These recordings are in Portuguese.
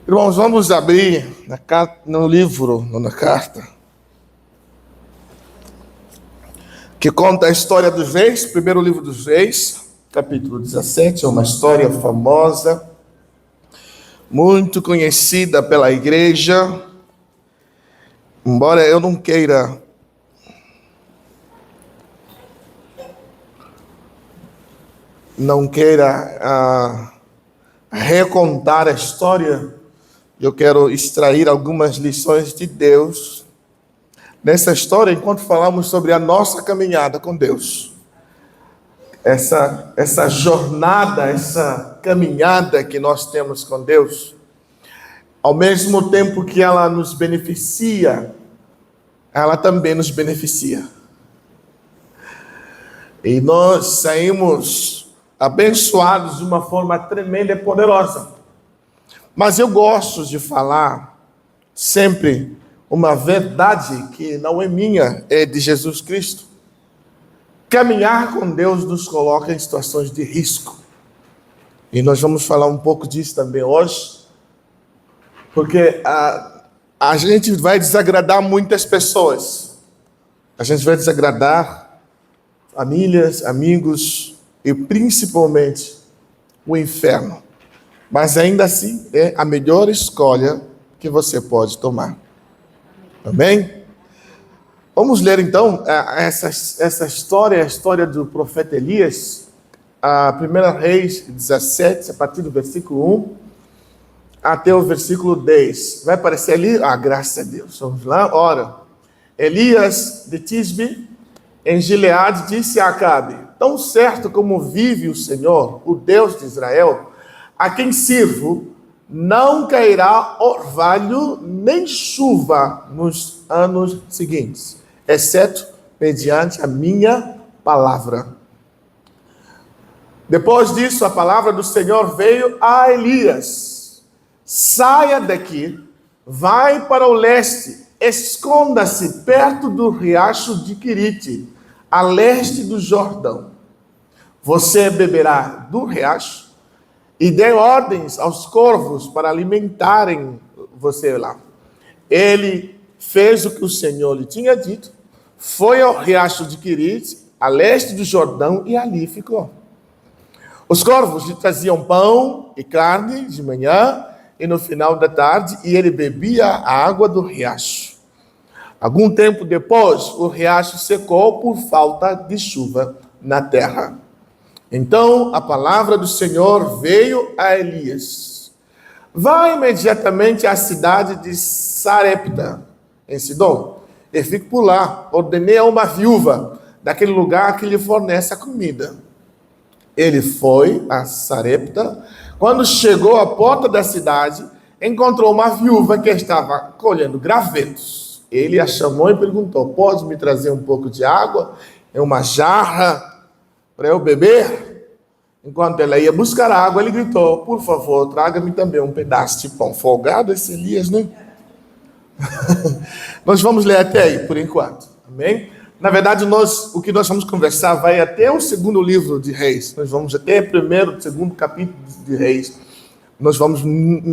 Irmãos, vamos abrir no livro, na carta, que conta a história dos reis, primeiro livro dos reis, capítulo 17, é uma história famosa, muito conhecida pela igreja, embora eu não queira recontar a história. Eu quero extrair algumas lições de Deus nessa história, enquanto falamos sobre a nossa caminhada com Deus. Essa jornada, essa caminhada que nós temos com Deus, ao mesmo tempo que ela nos beneficia, ela também nos beneficia. E nós saímos abençoados de uma forma tremenda e poderosa. Mas eu gosto de falar sempre uma verdade que não é minha, é de Jesus Cristo. Caminhar com Deus nos coloca em situações de risco. E nós vamos falar um pouco disso também hoje, porque a gente vai desagradar muitas pessoas. A gente vai desagradar famílias, amigos e principalmente o inferno. Mas ainda assim é a melhor escolha que você pode tomar. Amém? Vamos ler então essa história, a história do profeta Elias, a 1 Reis 17, a partir do versículo 1 até o versículo 10. Vai aparecer ali? Graças a Deus. Vamos lá? Ora, Elias de Tisbe, em Gileade, disse a Acabe: tão certo como vive o Senhor, o Deus de Israel, a quem sirvo, não cairá orvalho nem chuva nos anos seguintes, exceto mediante a minha palavra. Depois disso, a palavra do Senhor veio a Elias: saia daqui, vai para o leste, esconda-se perto do riacho de Querite, a leste do Jordão. Você beberá do riacho e dê ordens aos corvos para alimentarem você lá. Ele fez o que o Senhor lhe tinha dito, foi ao riacho de Querite, a leste do Jordão, e ali ficou. Os corvos lhe traziam pão e carne de manhã e no final da tarde, e ele bebia a água do riacho. Algum tempo depois, o riacho secou por falta de chuva na terra. Então a palavra do Senhor veio a Elias: vá imediatamente à cidade de Sarepta, em Sidom, e fique por lá. Ordenei a uma viúva daquele lugar que lhe fornece a comida. Ele foi a Sarepta. Quando chegou à porta da cidade, encontrou uma viúva que estava colhendo gravetos. Ele a chamou e perguntou: pode me trazer um pouco de água em uma jarra para eu beber? Enquanto ela ia buscar água, ele gritou: por favor, traga-me também um pedaço de pão. Folgado esse Elias, né? Nós vamos ler até aí, por enquanto. Amém? Na verdade, o que nós vamos conversar vai até o segundo livro de Reis. Nós vamos até o primeiro, segundo capítulo de Reis. Nós vamos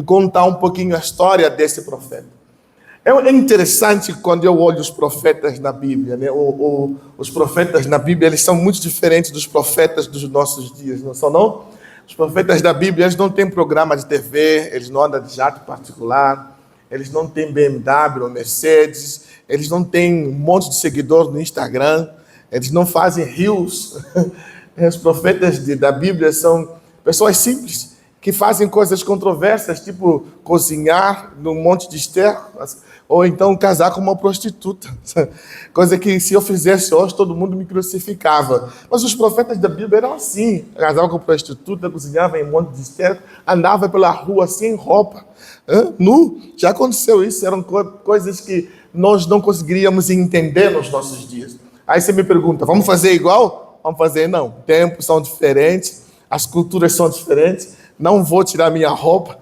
contar um pouquinho a história desse profeta. É interessante quando eu olho os profetas na Bíblia, né? Os profetas na Bíblia, eles são muito diferentes dos profetas dos nossos dias, não são não? Os profetas da Bíblia, eles não têm programa de TV, eles não andam de jato particular, eles não têm BMW ou Mercedes, eles não têm um monte de seguidores no Instagram, eles não fazem reels. Os profetas da Bíblia são pessoas simples, que fazem coisas controversas, tipo cozinhar num monte de esterco, ou então casar com uma prostituta. Coisa que, se eu fizesse hoje, todo mundo me crucificava. Mas os profetas da Bíblia eram assim: casavam com prostituta, cozinhavam em um monte de esterco, andava pela rua sem roupa, nu. Já aconteceu isso, eram coisas que nós não conseguiríamos entender nos nossos dias. Aí você me pergunta: vamos fazer igual? Vamos fazer não. Tempos são diferentes, as culturas são diferentes. Não vou tirar minha roupa,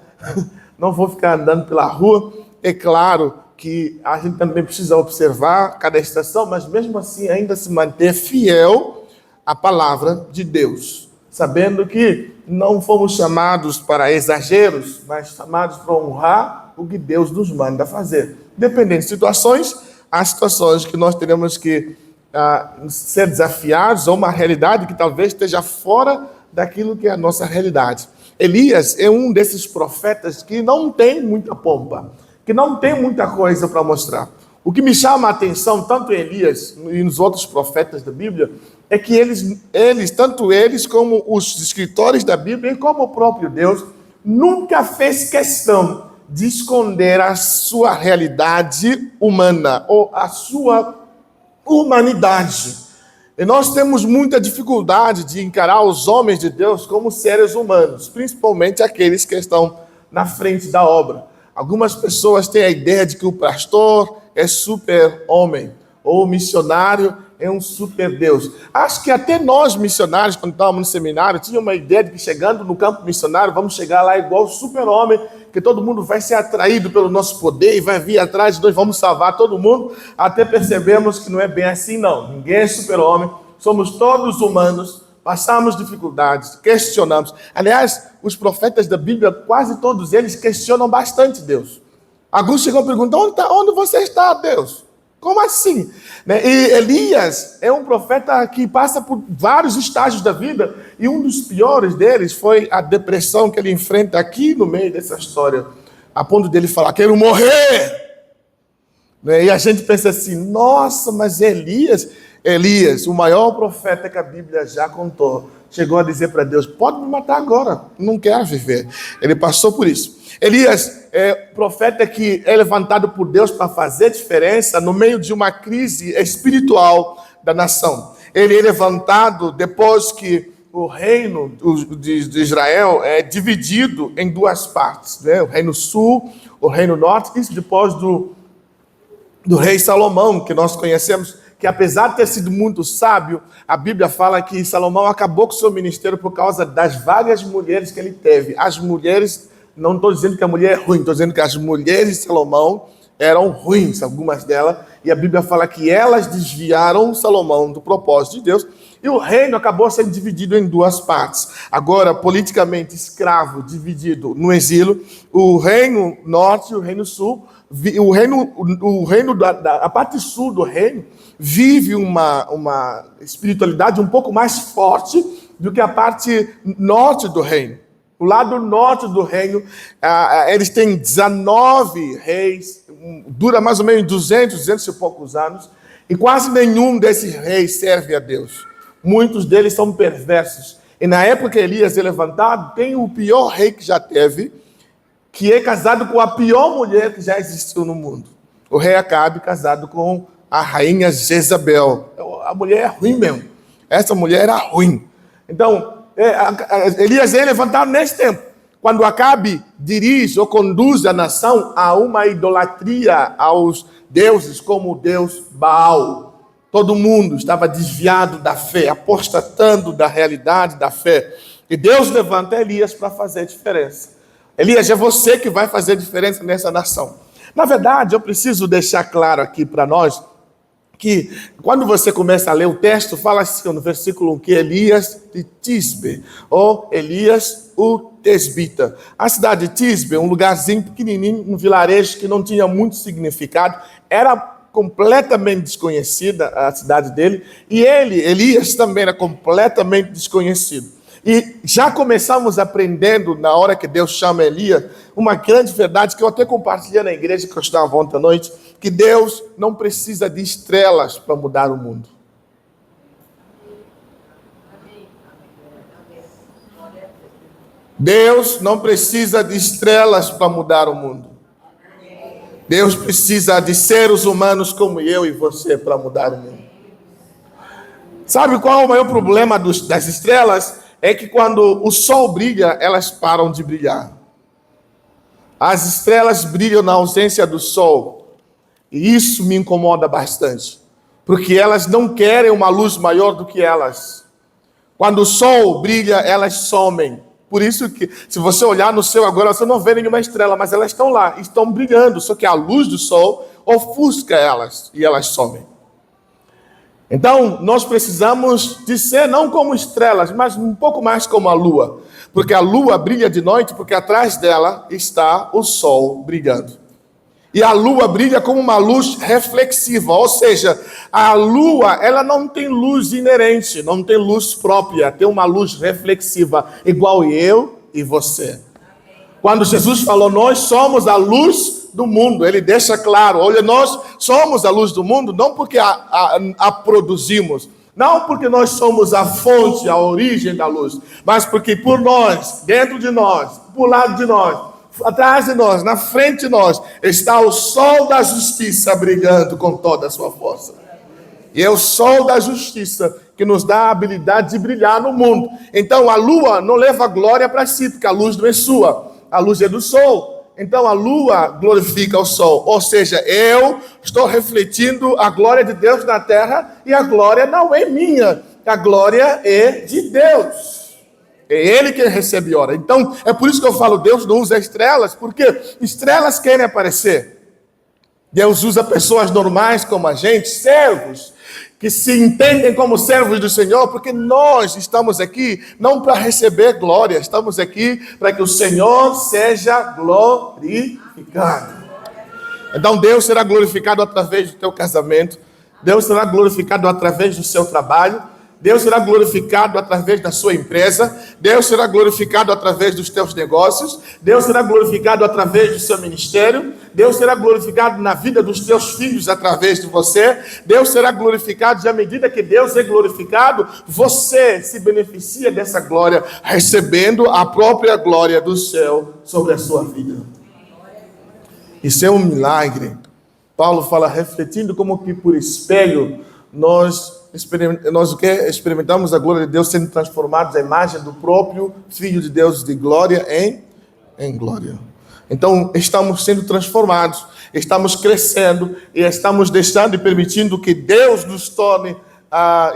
não vou ficar andando pela rua. É claro que a gente também precisa observar cada estação, mas mesmo assim ainda se manter fiel à palavra de Deus, sabendo que não fomos chamados para exageros, mas chamados para honrar o que Deus nos manda fazer. Dependendo de situações, há situações que nós teremos que ser desafiados a uma realidade que talvez esteja fora daquilo que é a nossa realidade. Elias é um desses profetas que não tem muita pompa, que não tem muita coisa para mostrar. O que me chama a atenção, tanto em Elias e nos outros profetas da Bíblia, é que tanto eles como os escritores da Bíblia, e como o próprio Deus, nunca fez questão de esconder a sua realidade humana, ou a sua humanidade. E nós temos muita dificuldade de encarar os homens de Deus como seres humanos, principalmente aqueles que estão na frente da obra. Algumas pessoas têm a ideia de que o pastor é super-homem, ou o missionário é um super-deus. Acho que até nós, missionários, quando estávamos no seminário, tínhamos uma ideia de que chegando no campo missionário, vamos chegar lá igual o super-homem, que todo mundo vai ser atraído pelo nosso poder e vai vir atrás de nós, vamos salvar todo mundo. Até percebemos que não é bem assim, não. Ninguém é super-homem, somos todos humanos, passamos dificuldades, questionamos. Aliás, os profetas da Bíblia, quase todos eles questionam bastante Deus. Alguns chegam a perguntar, onde você está, Deus? Como assim? E Elias é um profeta que passa por vários estágios da vida, e um dos piores deles foi a depressão que ele enfrenta aqui no meio dessa história, a ponto dele falar, quero morrer. E a gente pensa assim, nossa, mas Elias, o maior profeta que a Bíblia já contou, chegou a dizer para Deus, pode me matar agora, não quero viver. Ele passou por isso. Elias é profeta que é levantado por Deus para fazer diferença no meio de uma crise espiritual da nação. Ele é levantado depois que o reino de Israel é dividido em duas partes, né? O reino sul, o reino norte, isso depois do rei Salomão, que nós conhecemos, que apesar de ter sido muito sábio, a Bíblia fala que Salomão acabou com o seu ministério por causa das várias mulheres que ele teve. As mulheres, não estou dizendo que a mulher é ruim, estou dizendo que as mulheres de Salomão eram ruins, algumas delas, e a Bíblia fala que elas desviaram Salomão do propósito de Deus, e o reino acabou sendo dividido em duas partes. Agora, politicamente escravo, dividido no exílio, o reino norte e o reino sul, a parte sul do reino vive uma espiritualidade um pouco mais forte do que a parte norte do reino. O lado norte do reino, eles têm 19 reis, dura mais ou menos 200 e poucos anos, e quase nenhum desses reis serve a Deus. Muitos deles são perversos. E na época que Elias é levantado, tem o pior rei que já teve, que é casado com a pior mulher que já existiu no mundo. O rei Acabe, casado com a rainha Jezabel. A mulher é ruim mesmo. Essa mulher era ruim. Então, Elias é levantado nesse tempo, quando Acabe dirige ou conduz a nação a uma idolatria aos deuses como o deus Baal. Todo mundo estava desviado da fé, apostatando da realidade da fé. E Deus levanta Elias para fazer diferença. Elias, é você que vai fazer diferença nessa nação. Na verdade, eu preciso deixar claro aqui para nós que quando você começa a ler o texto, fala assim no versículo 1, que Elias de Tisbe, ou Elias o Tesbita. A cidade de Tisbe é um lugarzinho pequenininho, um vilarejo que não tinha muito significado, era completamente desconhecida a cidade dele, e Elias também era completamente desconhecido. E já começamos aprendendo, na hora que Deus chama Elias, uma grande verdade que eu até compartilhei na igreja que eu estava ontem à noite, que Deus não precisa de estrelas para mudar o mundo. Deus não precisa de estrelas para mudar o mundo. Deus precisa de seres humanos como eu e você para mudar o mundo. Sabe qual é o maior problema das estrelas? É que quando o sol brilha, elas param de brilhar. As estrelas brilham na ausência do sol. E isso me incomoda bastante. Porque elas não querem uma luz maior do que elas. Quando o sol brilha, elas somem. Por isso que, se você olhar no céu agora, você não vê nenhuma estrela, mas elas estão lá, estão brilhando. Só que a luz do sol ofusca elas e elas somem. Então, nós precisamos de ser não como estrelas, mas um pouco mais como a lua. porque a lua brilha de noite, porque atrás dela está o sol brilhando. E a lua brilha como uma luz reflexiva, ou seja, a lua, ela não tem luz inerente, não tem luz própria, tem uma luz reflexiva, igual eu e você. Quando Jesus falou, nós somos a luz do mundo, ele deixa claro, olha, nós somos a luz do mundo, não porque a produzimos, não porque nós somos a fonte, a origem da luz, mas porque por nós, dentro de nós, por lado de nós, atrás de nós, na frente de nós, está o sol da justiça brilhando com toda a sua força. E é o sol da justiça que nos dá a habilidade de brilhar no mundo. Então a lua não leva glória para si, porque a luz não é sua, a luz é do sol. Então a lua glorifica o sol, ou seja, eu estou refletindo a glória de Deus na terra, e a glória não é minha, a glória é de Deus. É Ele quem recebe hora. Então, é por isso que eu falo, Deus não usa estrelas, porque estrelas querem aparecer. Deus usa pessoas normais como a gente, servos, que se entendem como servos do Senhor, porque nós estamos aqui não para receber glória, estamos aqui para que o Senhor seja glorificado. Então, Deus será glorificado através do teu casamento, Deus será glorificado através do seu trabalho, Deus será glorificado através da sua empresa, Deus será glorificado através dos teus negócios, Deus será glorificado através do seu ministério, Deus será glorificado na vida dos teus filhos através de você, Deus será glorificado, e à medida que Deus é glorificado, você se beneficia dessa glória, recebendo a própria glória do céu sobre a sua vida. Isso é um milagre. Paulo fala, refletindo como que por espelho, nós experimentamos a glória de Deus sendo transformados à imagem do próprio Filho de Deus, de glória em glória. Então, estamos sendo transformados, estamos crescendo e estamos deixando e permitindo que Deus nos torne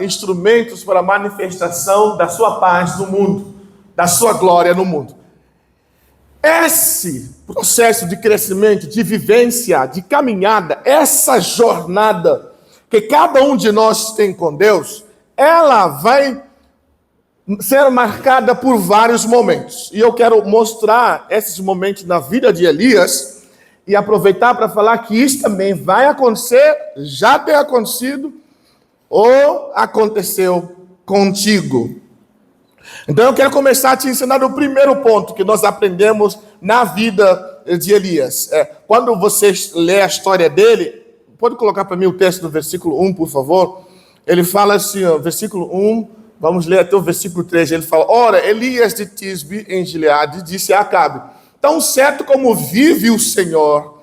instrumentos para a manifestação da sua paz no mundo, da sua glória no mundo. Esse processo de crescimento, de vivência, de caminhada, essa jornada que cada um de nós tem com Deus, ela vai ser marcada por vários momentos. E eu quero mostrar esses momentos na vida de Elias e aproveitar para falar que isso também vai acontecer, já tem acontecido ou aconteceu contigo. Então eu quero começar a te ensinar o primeiro ponto que nós aprendemos na vida de Elias. Quando você lê a história dele, pode colocar para mim o texto do versículo 1, por favor? Ele fala assim, ó, versículo 1, vamos ler até o versículo 3. Ele fala, ora, Elias de Tisbe, em Gileade, disse a Acabe, tão certo como vive o Senhor,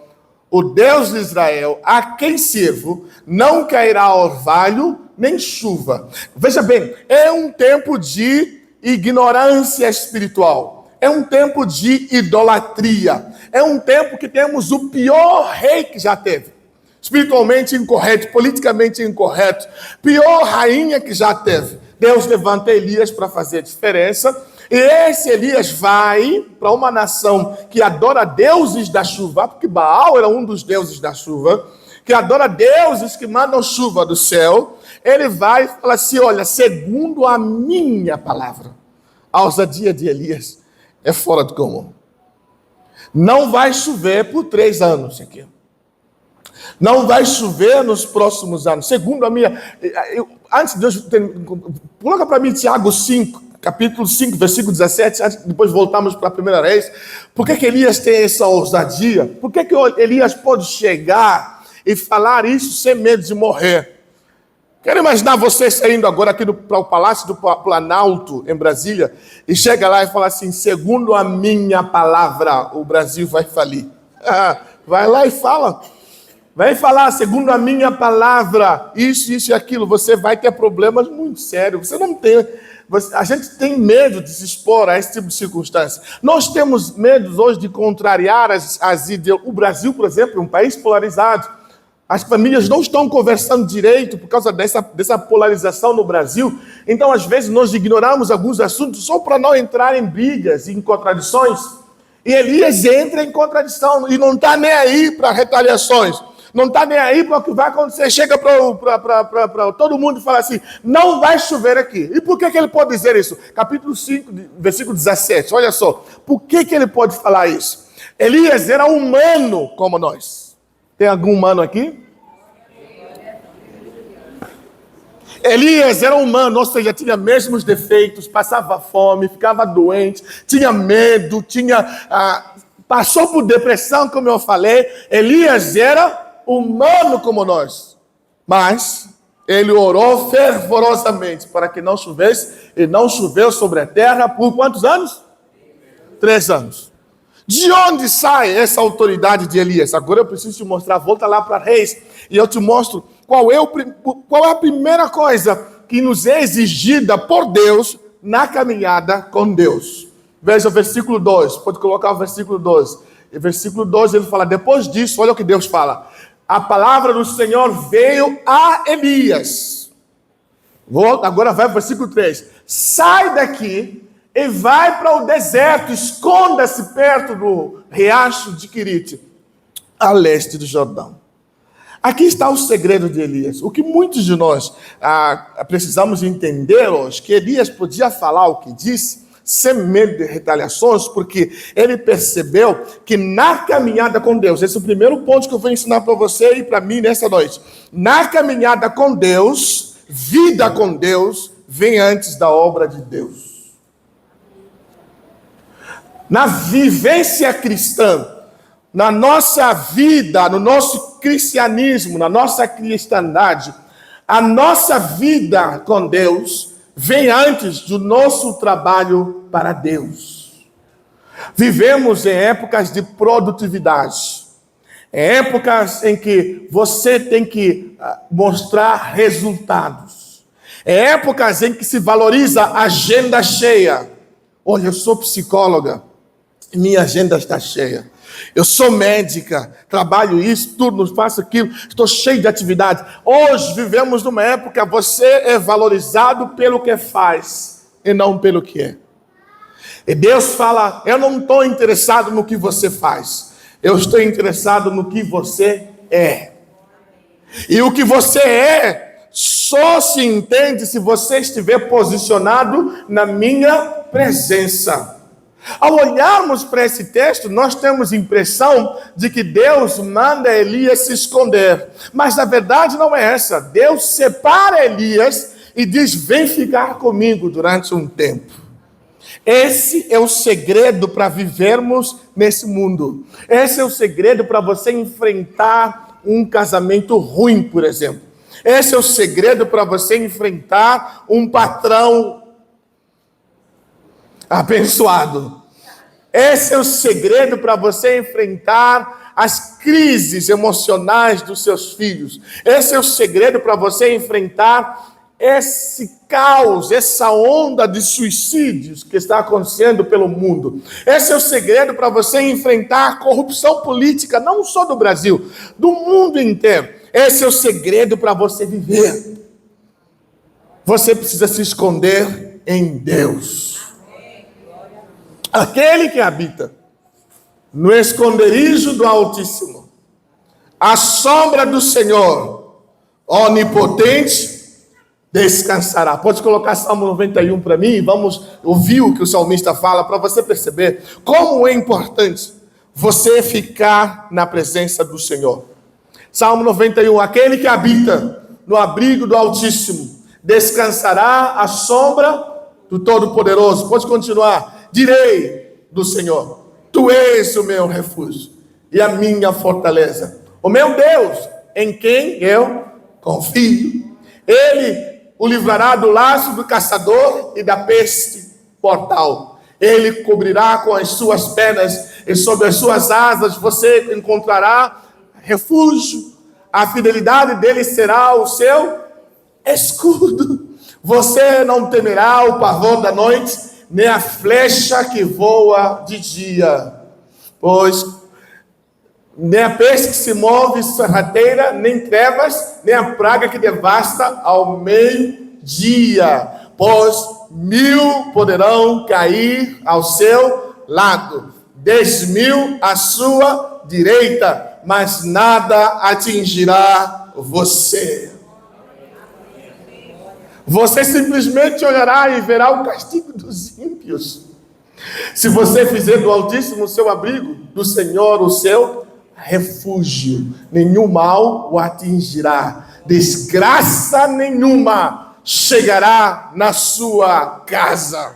o Deus de Israel, a quem sirvo, não cairá orvalho nem chuva. Veja bem, é um tempo de ignorância espiritual, é um tempo de idolatria, é um tempo que temos o pior rei que já teve. Espiritualmente incorreto, politicamente incorreto, pior rainha que já teve. Deus levanta Elias para fazer a diferença, e esse Elias vai para uma nação que adora deuses da chuva, porque Baal era um dos deuses da chuva, que adora deuses que mandam chuva do céu. Ele vai e fala assim, olha, segundo a minha palavra, a ousadia de Elias é fora do comum. Não vai chover por 3 anos aqui. Não vai chover nos próximos anos. Segundo a minha... Antes de Deus... Coloca para mim Tiago 5, capítulo 5, versículo 17, depois voltamos para a primeira vez. Por que Elias tem essa ousadia? Por que Elias pode chegar e falar isso sem medo de morrer? Quero imaginar você saindo agora aqui para o Palácio do Planalto, em Brasília, e chega lá e fala assim, segundo a minha palavra, o Brasil vai falir. Vai lá e fala... Vai falar, segundo a minha palavra, isso e aquilo, você vai ter problemas muito sérios. Você não tem... A gente tem medo de se expor a esse tipo de circunstância. Nós temos medo hoje de contrariar as ideias. O Brasil, por exemplo, é um país polarizado. As famílias não estão conversando direito por causa dessa polarização no Brasil. Então, às vezes, nós ignoramos alguns assuntos só para não entrar em brigas e em contradições. E Elias entra em contradição e não está nem aí para retaliações. Não está nem aí para o que vai acontecer. Chega para todo mundo e fala assim, não vai chover aqui. E por que ele pode dizer isso? Capítulo 5, versículo 17. Olha só. Por que ele pode falar isso? Elias era humano como nós. Tem algum humano aqui? Elias era humano, ou seja, tinha mesmos defeitos, passava fome, ficava doente, tinha medo, passou por depressão, como eu falei. Elias era humano como nós, mas ele orou fervorosamente para que não chovesse, e não choveu sobre a terra por quantos anos? 3 anos. De onde sai essa autoridade de Elias? Agora eu preciso te mostrar, volta lá para Reis, e eu te mostro qual é a primeira coisa que nos é exigida por Deus na caminhada com Deus. Veja o versículo 2, pode colocar o versículo 2. E versículo 2 ele fala, depois disso, olha o que Deus fala. A palavra do Senhor veio a Elias. Agora vai para o versículo 3. Sai daqui e vai para o deserto, esconda-se perto do riacho de Querite, a leste do Jordão. Aqui está o segredo de Elias. O que muitos de nós precisamos entender hoje, que Elias podia falar o que disse, sem medo de retaliações, porque ele percebeu que na caminhada com Deus, esse é o primeiro ponto que eu vou ensinar para você e para mim nessa noite. Na caminhada com Deus, vida com Deus, vem antes da obra de Deus. Na vivência cristã, na nossa vida, no nosso cristianismo, na nossa cristandade, a nossa vida com Deus vem antes do nosso trabalho para Deus. Vivemos em épocas de produtividade, em épocas em que você tem que mostrar resultados, em épocas em que se valoriza a agenda cheia. Olha, eu sou psicóloga, minha agenda está cheia. Eu sou médica, trabalho isso, tudo, faço aquilo, estou cheio de atividade. Hoje vivemos numa época, você é valorizado pelo que faz e não pelo que é. E Deus fala, eu não estou interessado no que você faz, eu estou interessado no que você é. E o que você é, só se entende se você estiver posicionado na minha presença. Ao olharmos para esse texto, nós temos a impressão de que Deus manda Elias se esconder. Mas a verdade não é essa. Deus separa Elias e diz, vem ficar comigo durante um tempo. Esse é o segredo para vivermos nesse mundo. Esse é o segredo para você enfrentar um casamento ruim, por exemplo. Esse é o segredo para você enfrentar um patrão abençoado. Esse é o segredo para você enfrentar as crises emocionais dos seus filhos. Esse é o segredo para você enfrentar esse caos, essa onda de suicídios que está acontecendo pelo mundo. Esse é o segredo para você enfrentar a corrupção política, não só do Brasil, do mundo inteiro. Esse é o segredo para você viver. Você precisa se esconder em Deus. Aquele que habita no esconderijo do Altíssimo, à sombra do Senhor, onipotente, descansará. Pode colocar Salmo 91 para mim, vamos ouvir o que o salmista fala, para você perceber como é importante você ficar na presença do Senhor. Salmo 91, aquele que habita no abrigo do Altíssimo, descansará à sombra do Todo-Poderoso. Pode continuar. Direi do Senhor, tu és o meu refúgio e a minha fortaleza, o meu Deus, em quem eu confio. Ele o livrará do laço do caçador e da peste mortal. Ele cobrirá com as suas penas e sob as suas asas você encontrará refúgio. A fidelidade dele será o seu escudo. Você não temerá o pavor da noite, nem a flecha que voa de dia, pois nem a peste que se move sorrateira, nem trevas, nem a praga que devasta ao meio-dia, pois 1000 poderão cair ao seu lado, 10.000 à sua direita, mas nada atingirá você. Você simplesmente olhará e verá o castigo dos ímpios. Se você fizer do Altíssimo o seu abrigo, do Senhor o seu refúgio, nenhum mal o atingirá, desgraça nenhuma chegará na sua casa.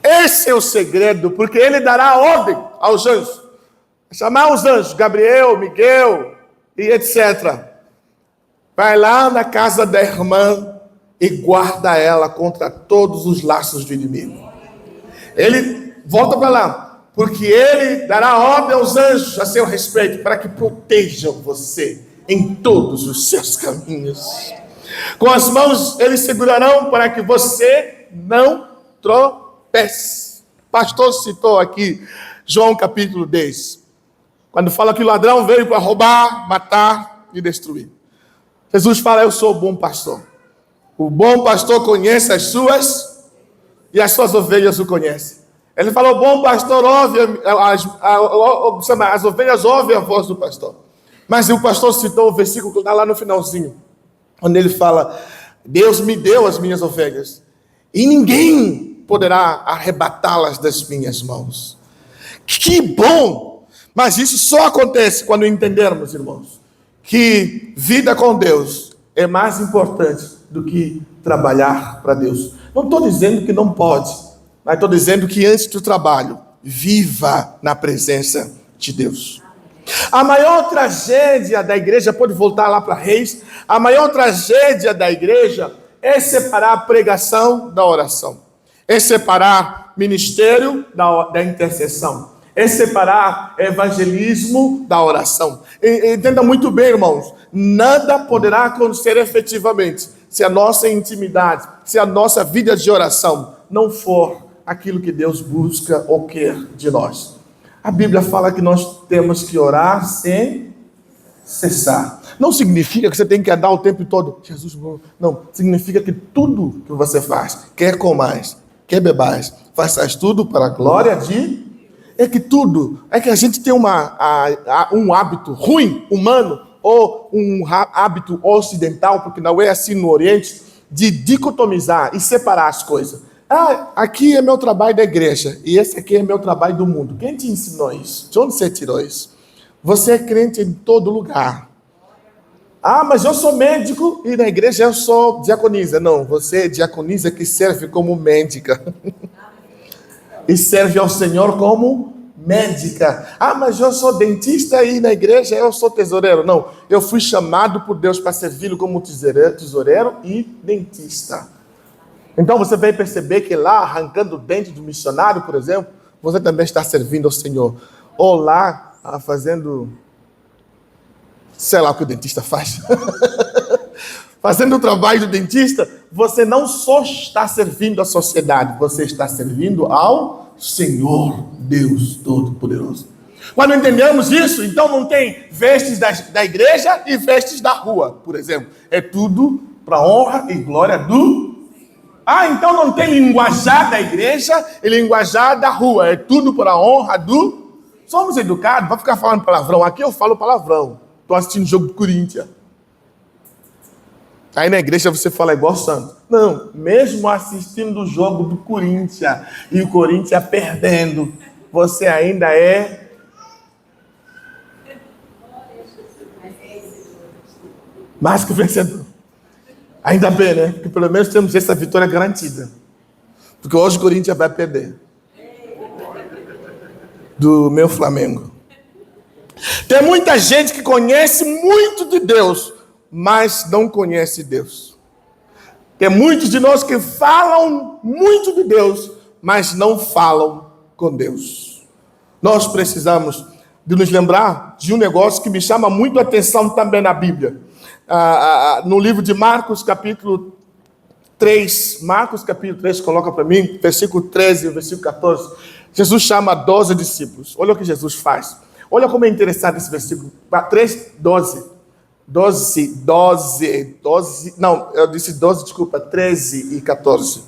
Esse é o segredo, porque ele dará ordem aos anjos, chamar os anjos, Gabriel, Miguel e etc. Vai lá na casa da irmã e guarda ela contra todos os laços do inimigo. Ele volta para lá, porque ele dará ordem aos anjos a seu respeito, para que protejam você em todos os seus caminhos. Com as mãos eles segurarão para que você não tropece. O pastor citou aqui João capítulo 10, quando fala que o ladrão veio para roubar, matar e destruir. Jesus fala: eu sou o bom pastor. O bom pastor conhece as suas e as suas ovelhas o conhecem. Ele falou: o bom pastor ouve, as ovelhas ouvem a voz do pastor. Mas o pastor citou o versículo que está lá no finalzinho, onde ele fala: Deus me deu as minhas ovelhas e ninguém poderá arrebatá-las das minhas mãos. Que bom! Mas isso só acontece quando entendermos, irmãos, que vida com Deus é mais importante do que trabalhar para Deus. Não estou dizendo que não pode, mas estou dizendo que antes do trabalho, viva na presença de Deus. A maior tragédia da igreja, pode voltar lá para Reis, a maior tragédia da igreja é separar a pregação da oração, é separar ministério da intercessão, é separar evangelismo da oração. Entenda muito bem, irmãos, nada poderá acontecer efetivamente se a nossa intimidade, se a nossa vida de oração não for aquilo que Deus busca ou quer de nós. A Bíblia fala que nós temos que orar sem cessar. Não significa que você tem que andar o tempo todo, Jesus, não. Significa que tudo que você faz, quer comais, quer bebais, faças tudo para a glória de... É que a gente tem um hábito ruim, humano, ou um hábito ocidental, porque não é assim no Oriente, de dicotomizar e separar as coisas. Aqui é meu trabalho da igreja, e esse aqui é meu trabalho do mundo. Quem te ensinou isso? De onde você tirou isso? Você é crente em todo lugar. Mas eu sou médico e na igreja eu sou diaconisa. Não, você é diaconisa que serve como médica. E serve ao Senhor como médica. Mas eu sou dentista e na igreja eu sou tesoureiro. Não, eu fui chamado por Deus para servi-lo como tesoureiro e dentista. Então você vai perceber que lá, arrancando o dente do missionário, por exemplo, você também está servindo ao Senhor. Ou lá, fazendo... sei lá o que o dentista faz. Fazendo o trabalho do dentista, você não só está servindo à sociedade, você está servindo ao Senhor Deus Todo-Poderoso. Quando entendemos isso, então não tem vestes da igreja e vestes da rua, por exemplo. É tudo para honra e glória do... então não tem linguajar da igreja e linguajar da rua. É tudo para a honra do... Somos educados, vai ficar falando palavrão. Aqui eu falo palavrão. Estou assistindo o jogo do Corinthians. Aí na igreja você fala igual santo. Não, mesmo assistindo o jogo do Corinthians e o Corinthians perdendo, você ainda é... mais que vencedor. Ainda bem, né? Porque pelo menos temos essa vitória garantida. Porque hoje o Corinthians vai perder. Do meu Flamengo. Tem muita gente que conhece muito de Deus, mas não conhece Deus. Tem muitos de nós que falam muito de Deus, mas não falam com Deus. Nós precisamos de nos lembrar de um negócio que me chama muito a atenção também na Bíblia. No livro de Marcos, capítulo 3. Marcos, capítulo 3, coloca para mim, versículo 13 e versículo 14. Jesus chama 12 discípulos. Olha o que Jesus faz. Olha como é interessante esse versículo. 3, 12. 13 e 14.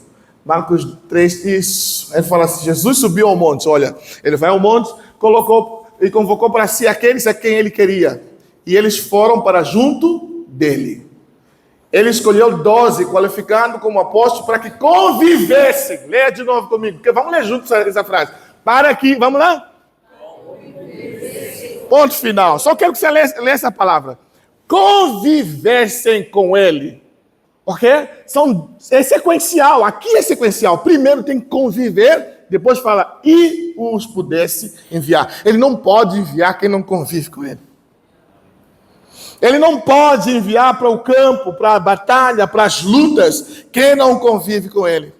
Marcos 3, isso. Ele fala assim, Jesus subiu ao monte. Olha, ele vai ao monte, colocou e convocou para si aqueles a quem ele queria. E eles foram para junto dele. Ele escolheu 12, qualificando como apóstolos para que convivessem. Leia de novo comigo, porque vamos ler juntos essa frase. Para que, vamos lá? Ponto final. Só quero que você lê essa palavra. Convivessem com ele. Ok? É sequencial. Aqui é sequencial. Primeiro tem que conviver, depois fala, e os pudesse enviar. Ele não pode enviar quem não convive com ele. Ele não pode enviar para o campo, para a batalha, para as lutas, quem não convive com ele.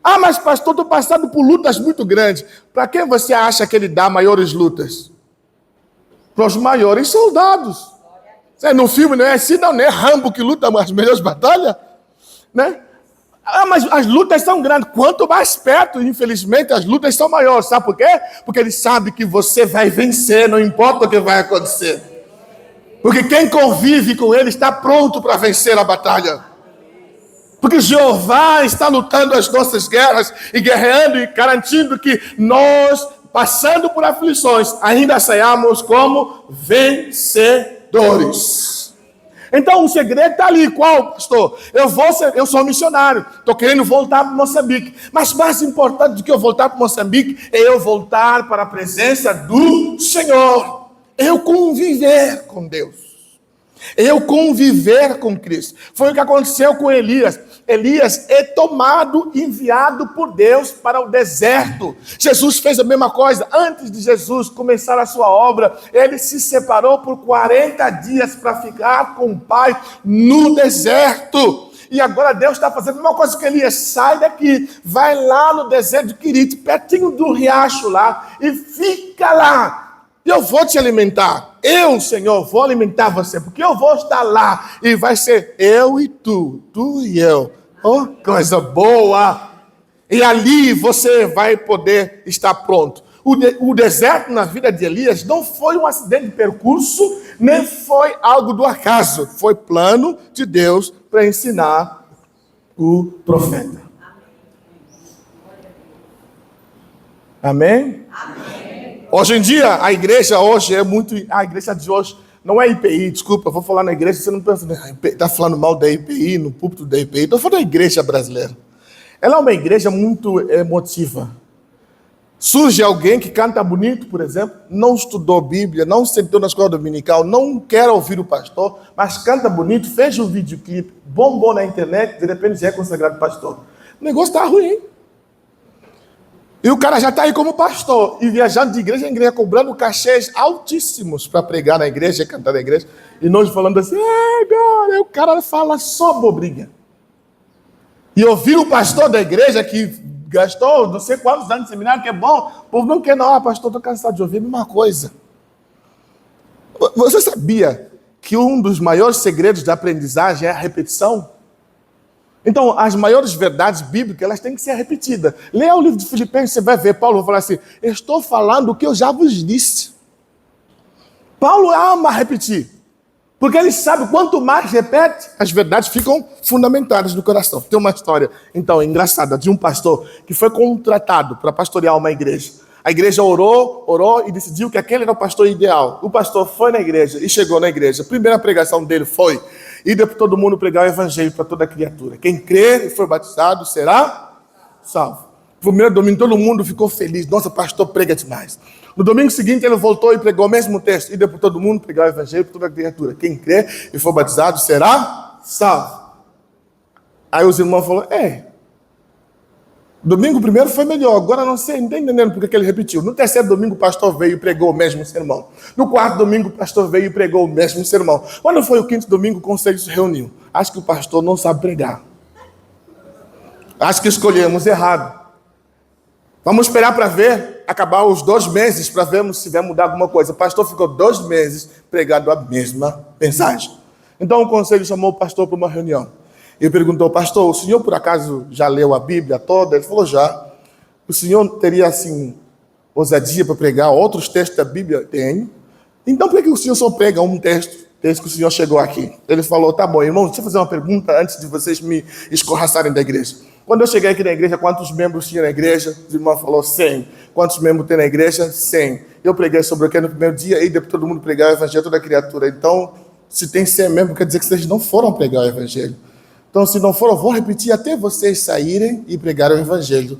Ah, mas pastor, estou passando por lutas muito grandes. Para quem você acha que ele dá maiores lutas? Para os maiores soldados. No filme não é assim, não é Rambo que luta as melhores batalhas? Né? Ah, mas as lutas são grandes. Quanto mais perto, infelizmente, as lutas são maiores. Sabe por quê? Porque ele sabe que você vai vencer, não importa o que vai acontecer. Porque quem convive com ele está pronto para vencer a batalha. Porque Jeová está lutando as nossas guerras e guerreando e garantindo que nós, passando por aflições, ainda saiamos como vencedores. Então o segredo está ali. Qual, pastor? Eu sou missionário, estou querendo voltar para Moçambique. Mas mais importante do que eu voltar para Moçambique é eu voltar para a presença do Senhor. Eu conviver com Deus. Eu conviver com Cristo. Foi o que aconteceu com Elias. Elias é tomado, enviado por Deus para o deserto. Jesus fez a mesma coisa. Antes de Jesus começar a sua obra, ele se separou por 40 dias para ficar com o Pai no deserto. E agora Deus está fazendo a mesma coisa que Elias. Sai daqui, vai lá no deserto de Querite, pertinho do riacho lá, e fica lá. Eu vou te alimentar. Eu, Senhor, vou alimentar você, porque eu vou estar lá. E vai ser eu e tu e eu. Oh, coisa boa! E ali você vai poder estar pronto. O deserto na vida de Elias não foi um acidente de percurso, nem foi algo do acaso. Foi plano de Deus para ensinar o profeta. Amém? Amém. Hoje em dia, a igreja de hoje não é IPI, desculpa, vou falar na igreja, você não pensa, está falando mal da IPI, no púlpito da IPI, estou falando da igreja brasileira. Ela é uma igreja muito emotiva. Surge alguém que canta bonito, por exemplo, não estudou Bíblia, não sentou na escola dominical, não quer ouvir o pastor, mas canta bonito, fez um videoclipe, bombou na internet, de repente já é consagrado pastor. O negócio está ruim. E o cara já está aí como pastor, e viajando de igreja em igreja, cobrando cachês altíssimos para pregar na igreja e cantar na igreja. E nós falando assim, agora o cara fala só bobrinha. E ouvir o pastor da igreja que gastou não sei quantos anos de seminário, que é bom, o povo não quer não, pastor, estou cansado de ouvir a mesma coisa. Você sabia que um dos maiores segredos da aprendizagem é a repetição? Então, as maiores verdades bíblicas, elas têm que ser repetidas. Leia o livro de Filipenses, você vai ver, Paulo vai falar assim, estou falando o que eu já vos disse. Paulo ama repetir, porque ele sabe, quanto mais repete, as verdades ficam fundamentadas no coração. Tem uma história, então, engraçada, de um pastor que foi contratado para pastorear uma igreja. A igreja orou e decidiu que aquele era o pastor ideal. O pastor foi na igreja e chegou na igreja. A primeira pregação dele foi, e para todo mundo pregar o evangelho para toda criatura. Quem crer e for batizado será salvo. No primeiro domingo todo mundo ficou feliz. Nossa, pastor prega demais. No domingo seguinte ele voltou e pregou o mesmo texto. E para todo mundo pregar o evangelho para toda criatura. Quem crer e for batizado será salvo. Aí os irmãos falaram, domingo primeiro foi melhor, agora não sei, não estou entendendo porque que ele repetiu. No terceiro domingo o pastor veio e pregou o mesmo sermão. No quarto domingo o pastor veio e pregou o mesmo sermão. Quando foi o quinto domingo o conselho se reuniu. Acho que o pastor não sabe pregar. Acho que escolhemos errado. Vamos esperar para ver, acabar os 2 meses para vermos se vai mudar alguma coisa. O pastor ficou 2 meses pregando a mesma mensagem. Então o conselho chamou o pastor para uma reunião. Ele perguntou, pastor, o senhor por acaso já leu a Bíblia toda? Ele falou, já. O senhor teria, assim, ousadia para pregar outros textos da Bíblia? Tem. Então por que o senhor só prega um texto, desde que o senhor chegou aqui? Ele falou, tá bom, irmão, deixa eu fazer uma pergunta antes de vocês me escorraçarem da igreja. Quando eu cheguei aqui na igreja, quantos membros tinha na igreja? O irmão falou 100. Quantos membros tem na igreja? 100. Eu preguei sobre o que no primeiro dia e depois todo mundo pregava o evangelho, toda criatura. Então, se tem 100 membros, quer dizer que vocês não foram pregar o evangelho. Então, se não foram, eu vou repetir até vocês saírem e pregarem o evangelho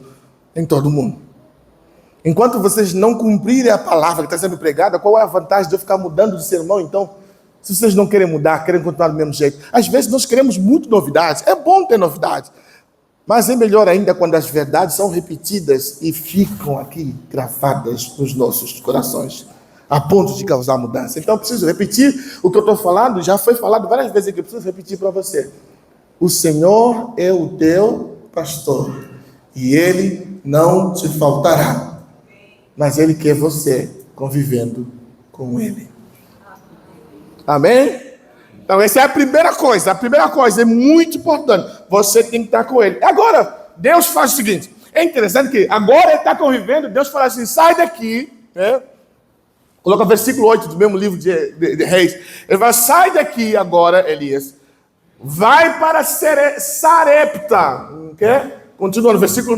em todo mundo. Enquanto vocês não cumprirem a palavra que está sendo pregada, qual é a vantagem de eu ficar mudando de sermão, então? Se vocês não querem mudar, querem continuar do mesmo jeito. Às vezes nós queremos muito novidades. É bom ter novidades. Mas é melhor ainda quando as verdades são repetidas e ficam aqui gravadas nos nossos corações, a ponto de causar mudança. Então eu preciso repetir o que eu estou falando, já foi falado várias vezes aqui, eu preciso repetir para você. O Senhor é o teu pastor e Ele não te faltará, mas Ele quer você convivendo com Ele. Amém? Então, essa é a primeira coisa. A primeira coisa é muito importante. Você tem que estar com Ele. Agora, Deus faz o seguinte. É interessante que agora Ele está convivendo. Deus fala assim, sai daqui. Né? Coloca o versículo 8 do mesmo livro de Reis. Ele vai, sai daqui agora, Elias. Vai para Sarepta. Okay? Continua no versículo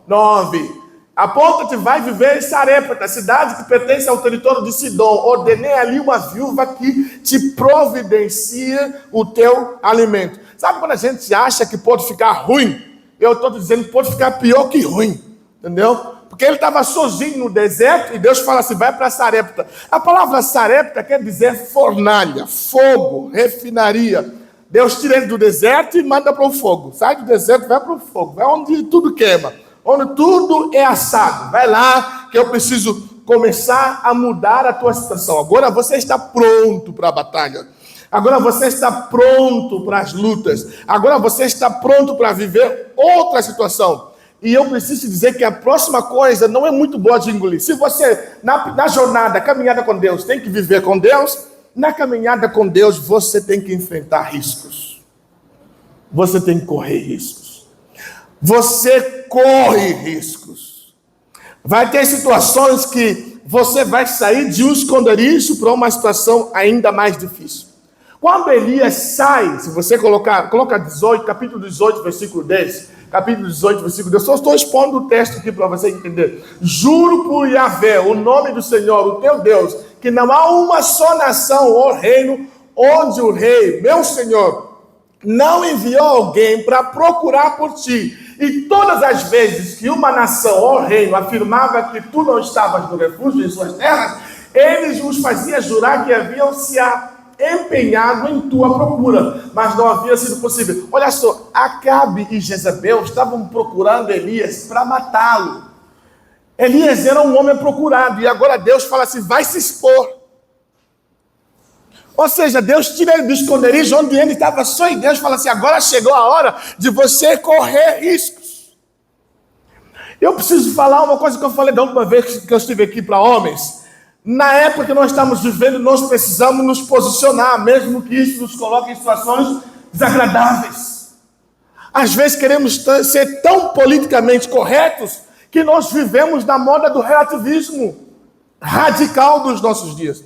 9. Aponta-te, vai viver em Sarepta, cidade que pertence ao território de Sidom. Ordenei ali uma viúva que te providencia o teu alimento. Sabe quando a gente acha que pode ficar ruim? Eu estou dizendo que pode ficar pior que ruim. Entendeu? Porque ele estava sozinho no deserto e Deus fala assim, vai para Sarepta. A palavra Sarepta quer dizer fornalha, fogo, refinaria. Deus tira ele do deserto e manda para o fogo. Sai do deserto, vai para o fogo. Vai onde tudo queima. Onde tudo é assado. Vai lá que eu preciso começar a mudar a tua situação. Agora você está pronto para a batalha. Agora você está pronto para as lutas. Agora você está pronto para viver outra situação. E eu preciso dizer que a próxima coisa não é muito boa de engolir. Se você, na jornada, caminhada com Deus, tem que viver com Deus, na caminhada com Deus você tem que enfrentar riscos. Você tem que correr riscos. Você corre riscos. Vai ter situações que você vai sair de um esconderijo para uma situação ainda mais difícil. Quando Elias sai, se você coloca 18, capítulo 18, versículo 10, capítulo 18, versículo 10, só estou expondo o texto aqui para você entender. Juro por Yahvé, o nome do Senhor, o teu Deus, que não há uma só nação ou reino onde o rei, meu Senhor, não enviou alguém para procurar por ti. E todas as vezes que uma nação ou reino afirmava que tu não estavas no refúgio em suas terras, eles os faziam jurar que haviam se empenhado em tua procura, mas não havia sido possível. Olha só, Acabe e Jezabel estavam procurando Elias para matá-lo. Elias era um homem procurado, e agora Deus fala assim, vai se expor. Ou seja, Deus tira ele do esconderijo onde ele estava só, e Deus fala assim, agora chegou a hora de você correr riscos. Eu preciso falar uma coisa que eu falei da última vez que eu estive aqui para homens. Na época que nós estamos vivendo, nós precisamos nos posicionar, mesmo que isso nos coloque em situações desagradáveis. Às vezes queremos ser tão politicamente corretos que nós vivemos na moda do relativismo radical dos nossos dias.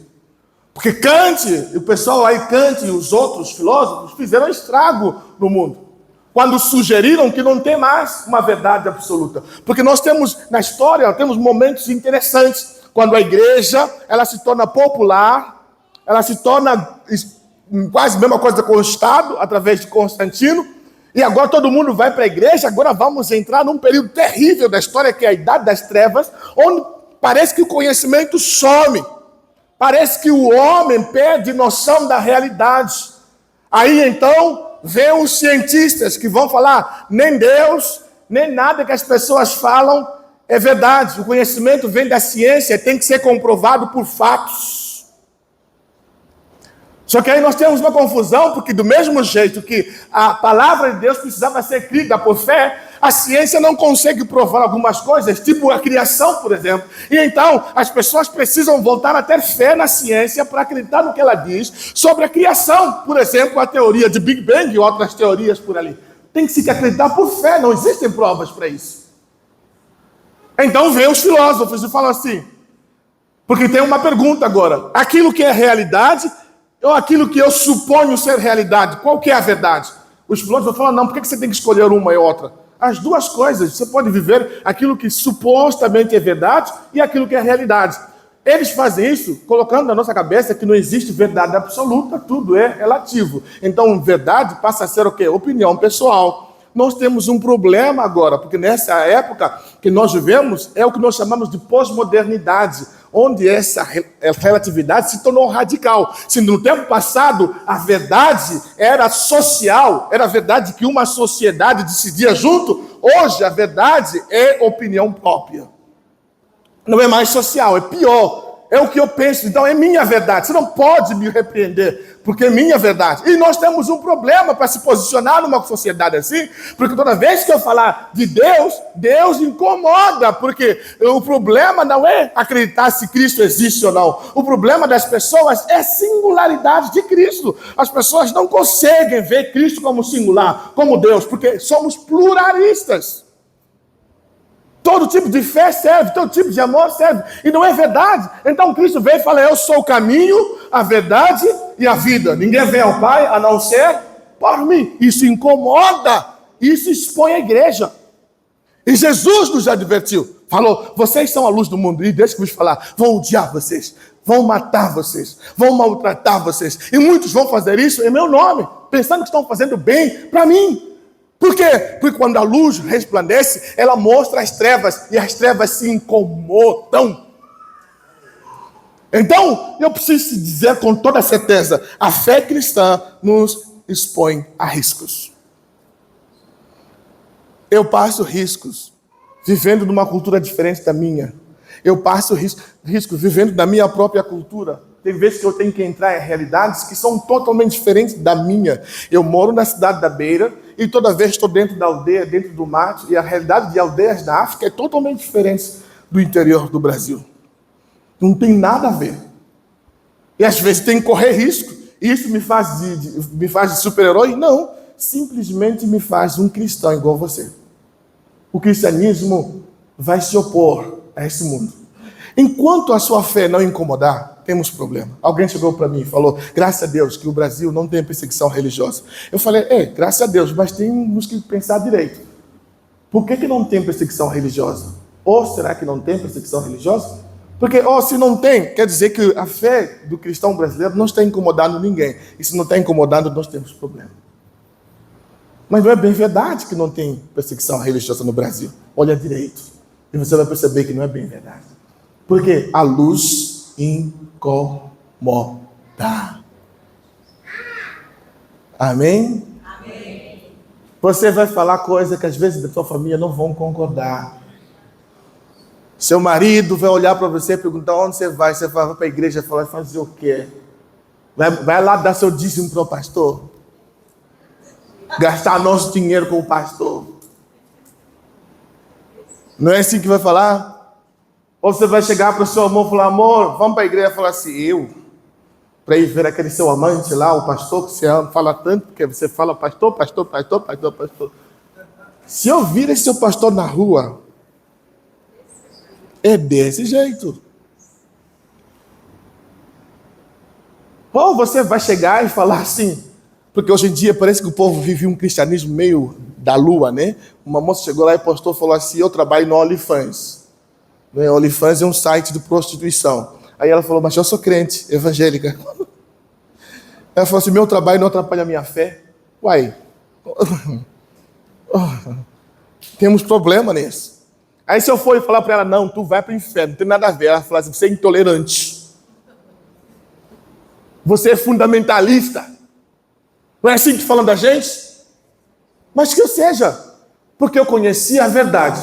Porque Kant, o pessoal aí, Kant e os outros filósofos fizeram estrago no mundo. Quando sugeriram que não tem mais uma verdade absoluta. Porque nós temos, na história, temos momentos interessantes. Quando a igreja, ela se torna popular, ela se torna quase a mesma coisa com o Estado, através de Constantino. E agora todo mundo vai para a igreja, agora vamos entrar num período terrível da história, que é a Idade das Trevas, onde parece que o conhecimento some. Parece que o homem perde noção da realidade. Aí então, vem os cientistas que vão falar, nem Deus, nem nada que as pessoas falam é verdade. O conhecimento vem da ciência, tem que ser comprovado por fatos. Só que aí nós temos uma confusão, porque do mesmo jeito que a palavra de Deus precisava ser crida por fé, a ciência não consegue provar algumas coisas, tipo a criação, por exemplo. E então, as pessoas precisam voltar a ter fé na ciência para acreditar no que ela diz sobre a criação. Por exemplo, a teoria de Big Bang e outras teorias por ali. Tem que se acreditar por fé, não existem provas para isso. Então, vem os filósofos e falam assim, porque tem uma pergunta agora, aquilo que é realidade ou aquilo que eu suponho ser realidade, qual que é a verdade? Os filósofos falam, não, por que você tem que escolher uma e outra? as duas coisas. Você pode viver aquilo que supostamente é verdade e aquilo que é realidade. Eles fazem isso colocando na nossa cabeça que não existe verdade absoluta, tudo é relativo. Então, verdade passa a ser o quê? Opinião pessoal. Nós temos um problema agora, porque nessa época que nós vivemos é o que nós chamamos de pós-modernidade, onde essa relatividade se tornou radical. Se no tempo passado a verdade era social, era a verdade que uma sociedade decidia junto, hoje a verdade é opinião própria. Não é mais social, é pior. É o que eu penso, então é minha verdade. Você não pode me repreender, porque é minha verdade. E nós temos um problema para se posicionar numa sociedade assim, porque toda vez que eu falar de Deus, Deus incomoda, porque o problema não é acreditar se Cristo existe ou não. O problema das pessoas é a singularidade de Cristo. As pessoas não conseguem ver Cristo como singular, como Deus, porque somos pluralistas. Todo tipo de fé serve, todo tipo de amor serve. E não é verdade. Então Cristo veio e fala, eu sou o caminho, a verdade e a vida. Ninguém vem ao Pai a não ser por mim. Isso incomoda, isso expõe a igreja. E Jesus nos advertiu. Falou, vocês são a luz do mundo. E deixa eu vos falar, vão odiar vocês, vão matar vocês, vão maltratar vocês. E muitos vão fazer isso em meu nome, pensando que estão fazendo bem para mim. Por quê? Porque quando a luz resplandece, ela mostra as trevas, e as trevas se incomodam. Então, eu preciso dizer com toda certeza, a fé cristã nos expõe a riscos. Eu passo riscos vivendo numa cultura diferente da minha. Eu passo riscos vivendo da minha própria cultura. Tem vezes que eu tenho que entrar em realidades que são totalmente diferentes da minha. Eu moro na cidade da Beira e toda vez estou dentro da aldeia, dentro do mato, e a realidade de aldeias da África é totalmente diferente do interior do Brasil. Não tem nada a ver. E às vezes tem que correr risco. E isso me faz de super-herói? Não. Simplesmente me faz um cristão igual você. O cristianismo vai se opor a esse mundo. Enquanto a sua fé não incomodar, temos problema. Alguém chegou para mim e falou, graças a Deus que o Brasil não tem perseguição religiosa. Eu falei, graças a Deus, mas temos que pensar direito. Por que não tem perseguição religiosa? Ou será que não tem perseguição religiosa? Porque, se não tem, quer dizer que a fé do cristão brasileiro não está incomodando ninguém. E se não está incomodando, nós temos problema. Mas não é bem verdade que não tem perseguição religiosa no Brasil. Olha direito. E você vai perceber que não é bem verdade. Porque a luz incomoda. Amém? Amém? Você vai falar coisas que às vezes da sua família não vão concordar. Seu marido vai olhar para você e perguntar onde você vai. Você vai para a igreja e falar, fazer o quê? Vai lá dar seu dízimo para o pastor. Gastar nosso dinheiro com o pastor. Não é assim que vai falar? Ou você vai chegar para o seu amor e falar, amor, vamos para a igreja e falar assim, para ir ver aquele seu amante lá, o pastor que você ama, fala tanto, porque você fala pastor. Se eu vir esse seu pastor na rua, é desse jeito. Ou você vai chegar e falar assim, porque hoje em dia parece que o povo vive um cristianismo meio da lua, né? Uma moça chegou lá e postou, falou assim, eu trabalho no OnlyFans. O OnlyFans é um site de prostituição. Aí ela falou, mas eu sou crente, evangélica. Ela falou assim, meu trabalho não atrapalha a minha fé. Uai, temos problema nisso. Aí se eu for falar para ela, não, tu vai para o inferno, não tem nada a ver. Ela fala assim, você é intolerante. Você é fundamentalista. Não é assim que falam da gente? Mas que eu seja, porque eu conheci a verdade.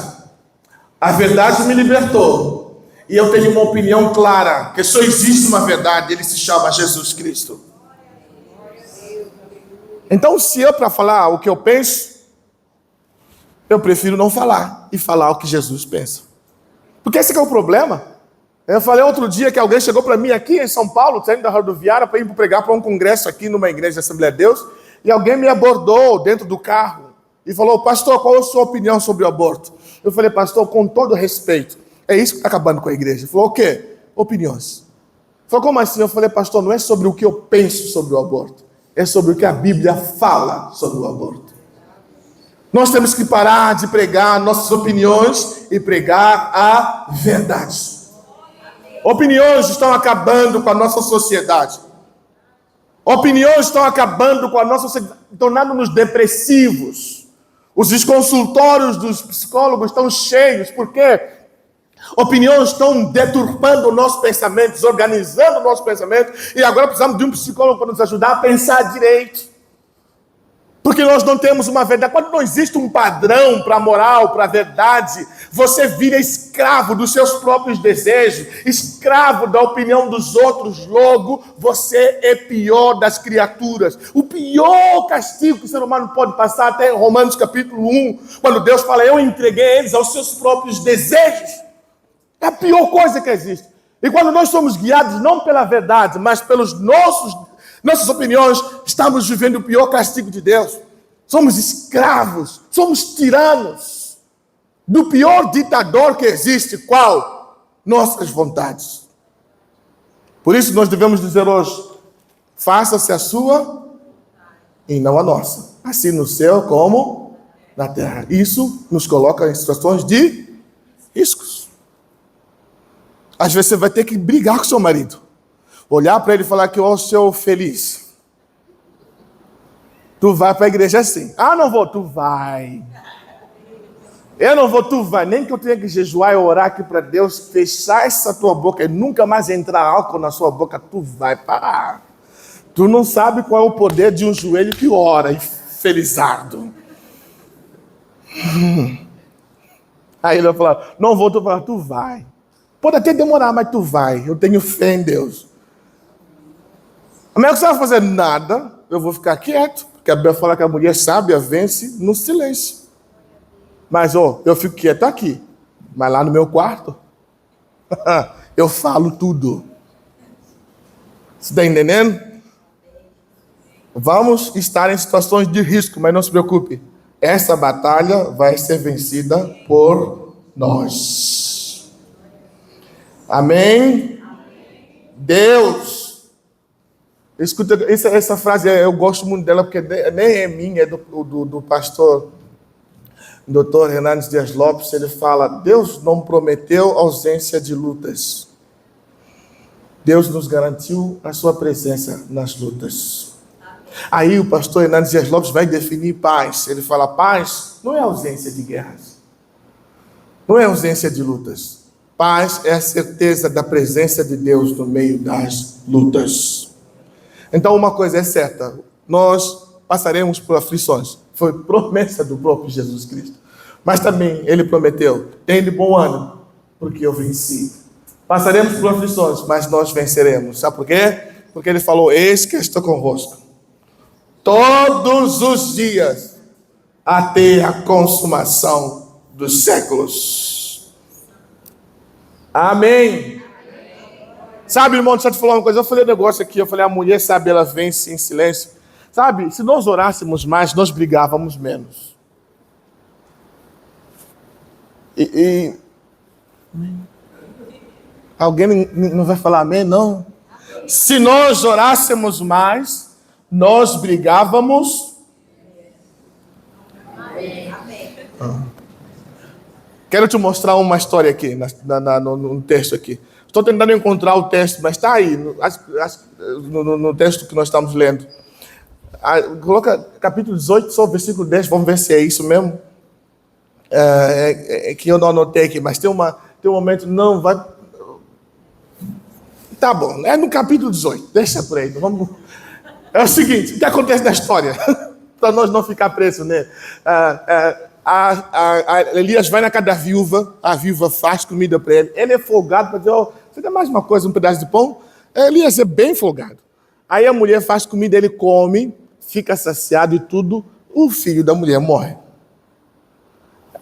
A verdade me libertou. E eu tenho uma opinião clara, que só existe uma verdade, ele se chama Jesus Cristo. Então, se eu para falar o que eu penso, eu prefiro não falar e falar o que Jesus pensa. Porque esse que é o problema. Eu falei outro dia que alguém chegou para mim aqui em São Paulo, saindo da rodoviária, para ir pregar para um congresso aqui numa igreja de Assembleia de Deus, e alguém me abordou dentro do carro e falou, pastor, qual é a sua opinião sobre o aborto? Eu falei, pastor, com todo respeito, é isso que está acabando com a igreja. Ele falou, o quê? Opiniões. Ele falou, como assim? Eu falei, pastor, não é sobre o que eu penso sobre o aborto, é sobre o que a Bíblia fala sobre o aborto. Nós temos que parar de pregar nossas opiniões e pregar a verdade. Opiniões estão acabando com a nossa sociedade. Opiniões estão acabando com a nossa sociedade, tornando-nos depressivos. Os consultórios dos psicólogos estão cheios, porque opiniões estão deturpando o nosso pensamento, desorganizando o nosso pensamento, e agora precisamos de um psicólogo para nos ajudar a pensar direito. Porque nós não temos uma verdade. Quando não existe um padrão para a moral, para a verdade, você vira escravo dos seus próprios desejos, escravo da opinião dos outros, logo você é pior das criaturas. O pior castigo que o ser humano pode passar, até em Romanos capítulo 1, quando Deus fala, eu entreguei eles aos seus próprios desejos. É a pior coisa que existe. E quando nós somos guiados não pela verdade, mas pelos nossas opiniões, estamos vivendo o pior castigo de Deus. Somos escravos, somos tiranos do pior ditador que existe. Qual? Nossas vontades. Por isso nós devemos dizer hoje, faça-se a sua e não a nossa. Assim no céu como na terra. Isso nos coloca em situações de riscos. Às vezes você vai ter que brigar com seu marido. Olhar para ele e falar que eu sou feliz. Tu vai para a igreja assim. Ah, não vou, tu vai. Eu não vou, tu vai. Nem que eu tenha que jejuar e orar aqui para Deus fechar essa tua boca e nunca mais entrar álcool na sua boca, tu vai parar. Tu não sabe qual é o poder de um joelho que ora, infelizardo. Aí ele vai falar, não vou, tu vai, tu vai. Pode até demorar, mas tu vai. Eu tenho fé em Deus. Amanhã você vai fazer nada, eu vou ficar quieto, porque a Bíblia fala que a mulher sábia vence no silêncio. Mas, eu fico quieto aqui, mas lá no meu quarto, eu falo tudo. Você está entendendo? Vamos estar em situações de risco, mas não se preocupe. Essa batalha vai ser vencida por nós. Amém? Deus. Escuta, essa frase, eu gosto muito dela, porque nem é minha, é do pastor Dr. Hernandes Dias Lopes. Ele fala, Deus não prometeu ausência de lutas. Deus nos garantiu a sua presença nas lutas. Aí o pastor Hernandes Dias Lopes vai definir paz. Ele fala, paz não é ausência de guerras. Não é ausência de lutas. Paz é a certeza da presença de Deus no meio das lutas. Então uma coisa é certa, nós passaremos por aflições. Foi promessa do próprio Jesus Cristo. Mas também ele prometeu, tenha de bom ânimo, porque eu venci. Passaremos por aflições, mas nós venceremos. Sabe por quê? Porque ele falou, eis que estou convosco todos os dias, até a consumação dos séculos. Amém. Sabe, irmão, deixa eu te falar uma coisa. Eu falei um negócio aqui, eu falei, a mulher sabe, ela vence em silêncio. Sabe, se nós orássemos mais, nós brigávamos menos. Alguém não vai falar amém, não? Se nós orássemos mais, nós brigávamos. Amém. Quero te mostrar uma história aqui, no texto aqui. Estou tentando encontrar o texto, mas está aí, no texto que nós estamos lendo. Coloca capítulo 18, só o versículo 10, vamos ver se é isso mesmo. É que eu não anotei aqui, mas tem um momento, não, vai... Tá bom, é no capítulo 18, deixa por aí. Vamos... É o seguinte, o que acontece na história? Para nós não ficar presos, né? Elias vai na casa da viúva, a viúva faz comida para ele, ele é folgado para dizer, você tem mais uma coisa, um pedaço de pão? Elias é bem folgado. Aí a mulher faz comida, ele come, fica saciado e tudo, o filho da mulher morre.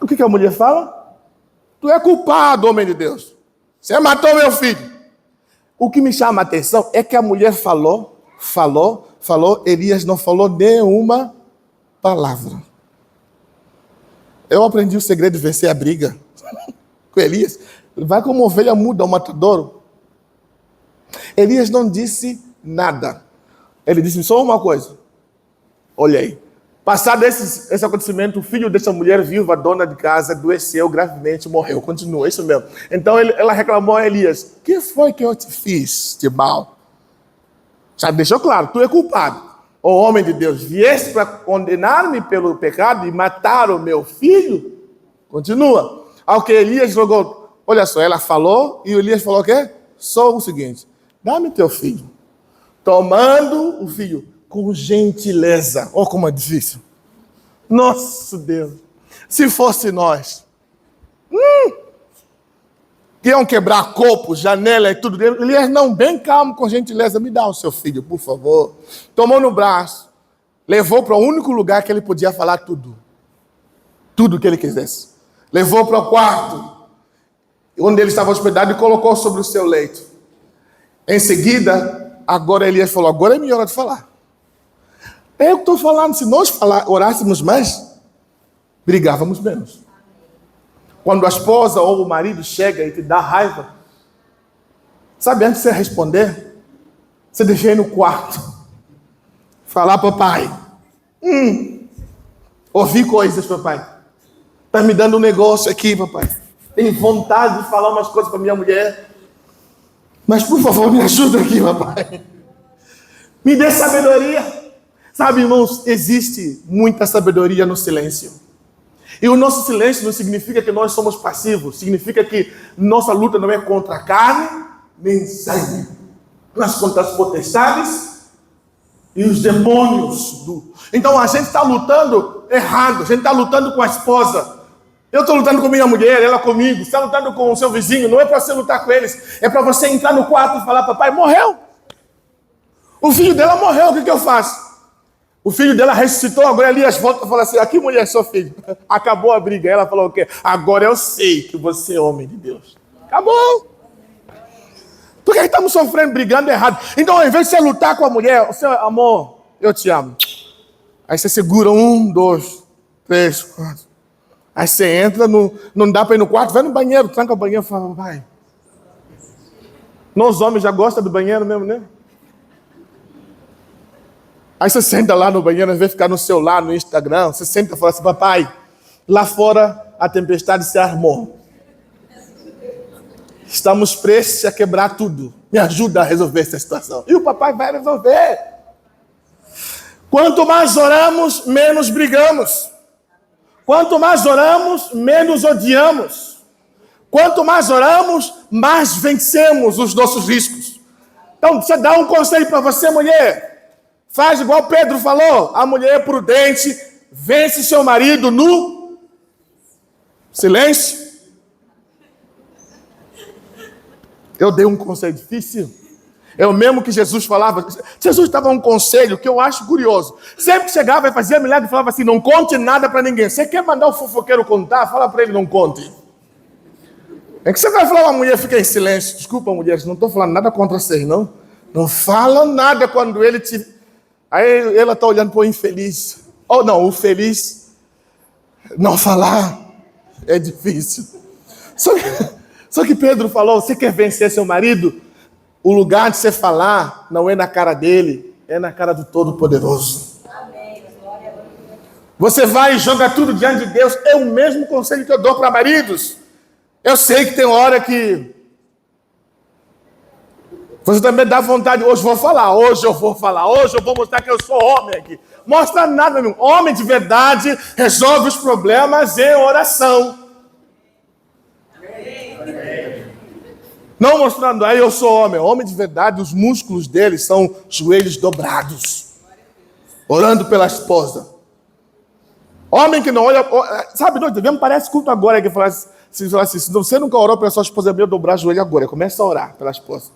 O que a mulher fala? Tu é culpado, homem de Deus. Você matou meu filho. O que me chama a atenção é que a mulher falou, Elias não falou nenhuma palavra. Eu aprendi o segredo de vencer a briga com Elias. Vai como ovelha muda ao matadouro. Elias não disse nada. Ele disse só uma coisa. Olha aí. Passado esse acontecimento, o filho dessa mulher viúva, dona de casa, adoeceu gravemente, morreu. Continua, isso mesmo. Então ela reclamou a Elias: o que foi que eu te fiz de mal? Já deixou claro, tu é culpado. Ó homem de Deus, vieste para condenar-me pelo pecado e matar o meu filho? Continua. Ao que Elias jogou, olha só, ela falou e Elias falou o quê? Só o seguinte: dá-me teu filho. Tomando o filho com gentileza. Olha como é difícil. Nossa Deus. Se fosse nós. Iam quebrar copos, janela e tudo. Elias, não, bem calmo, com gentileza. Me dá o seu filho, por favor. Tomou no braço. Levou para o único lugar que ele podia falar tudo. Tudo que ele quisesse. Levou para o quarto, onde ele estava hospedado, e colocou sobre o seu leito. Em seguida, agora Elias falou: agora é minha hora de falar. Eu estou falando, se nós orássemos mais, brigávamos menos. Quando a esposa ou o marido chega e te dá raiva, sabe, antes de você responder, você deixa ir no quarto, falar: papai, ouvi coisas, papai. Está me dando um negócio aqui, papai. Tenho vontade de falar umas coisas para minha mulher. Mas, por favor, me ajuda aqui, papai. Me dê sabedoria. Sabe, irmãos, existe muita sabedoria no silêncio. E o nosso silêncio não significa que nós somos passivos. Significa que nossa luta não é contra a carne, nem sangue. Mas contra as potestades e os demônios. Então, a gente está lutando errado. A gente está lutando com a esposa. Eu estou lutando com minha mulher, ela comigo. Você está lutando com o seu vizinho. Não é para você lutar com eles. É para você entrar no quarto e falar: papai, morreu. O filho dela morreu, o que eu faço? O filho dela ressuscitou, agora Elias volta e fala assim: aqui, mulher, seu filho. Acabou a briga. Ela falou o quê? Agora eu sei que você é homem de Deus. Acabou. Por que estamos sofrendo, brigando errado? Então, ao invés de você lutar com a mulher, seu amor, eu te amo. Aí você segura 1, 2, 3, 4. Aí você entra, não dá para ir no quarto, vai no banheiro, tranca o banheiro e fala: vai. Nós homens já gostamos do banheiro mesmo, né? Aí você senta lá no banheiro, ao invés de ficar no celular, no Instagram, você senta e fala assim: papai, lá fora a tempestade se armou. Estamos prestes a quebrar tudo. Me ajuda a resolver essa situação. E o papai vai resolver. Quanto mais oramos, menos brigamos. Quanto mais oramos, menos odiamos. Quanto mais oramos, mais vencemos os nossos riscos. Então, você dá um conselho para você, mulher. Faz igual Pedro falou: a mulher prudente vence seu marido no silêncio. Eu dei um conselho difícil. É o mesmo que Jesus falava. Jesus dava um conselho que eu acho curioso. Sempre que chegava e fazia milagre, falava assim: não conte nada para ninguém. Você quer mandar o fofoqueiro contar? Fala para ele: não conte. É que você vai falar: uma mulher fica em silêncio. Desculpa, mulheres, não estou falando nada contra vocês, não. Não fala nada quando ele te... Aí ela está olhando para o infeliz. Ou não, o feliz não falar é difícil. Só que Pedro falou: você quer vencer seu marido? O lugar de você falar não é na cara dele, é na cara do Todo-Poderoso. Você vai e joga tudo diante de Deus. É o mesmo conselho que eu dou para maridos. Eu sei que tem hora que você também dá vontade: hoje eu vou falar, hoje eu vou mostrar que eu sou homem aqui. Mostra nada, meu. Homem de verdade resolve os problemas em oração. Não mostrando: aí eu sou homem. Homem de verdade, os músculos dele são joelhos dobrados, orando pela esposa. Homem que não olha... Sabe, não, parece culto agora que fala assim: se você nunca orou pela sua esposa, é meu dobrar o joelho agora. Começa a orar pela esposa.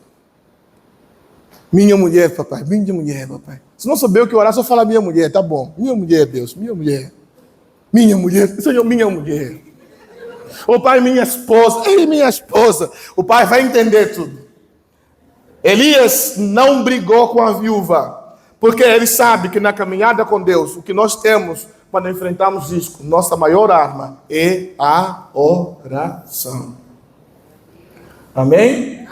Minha mulher, papai, minha mulher, papai. Se não souber o que orar, só fala: minha mulher, tá bom. Minha mulher, Deus, minha mulher. Minha mulher, Senhor, minha mulher. O pai, minha esposa. Ei, minha esposa. O pai vai entender tudo. Elias não brigou com a viúva, porque ele sabe que na caminhada com Deus, o que nós temos para enfrentarmos isso, nossa maior arma é a oração. Amém?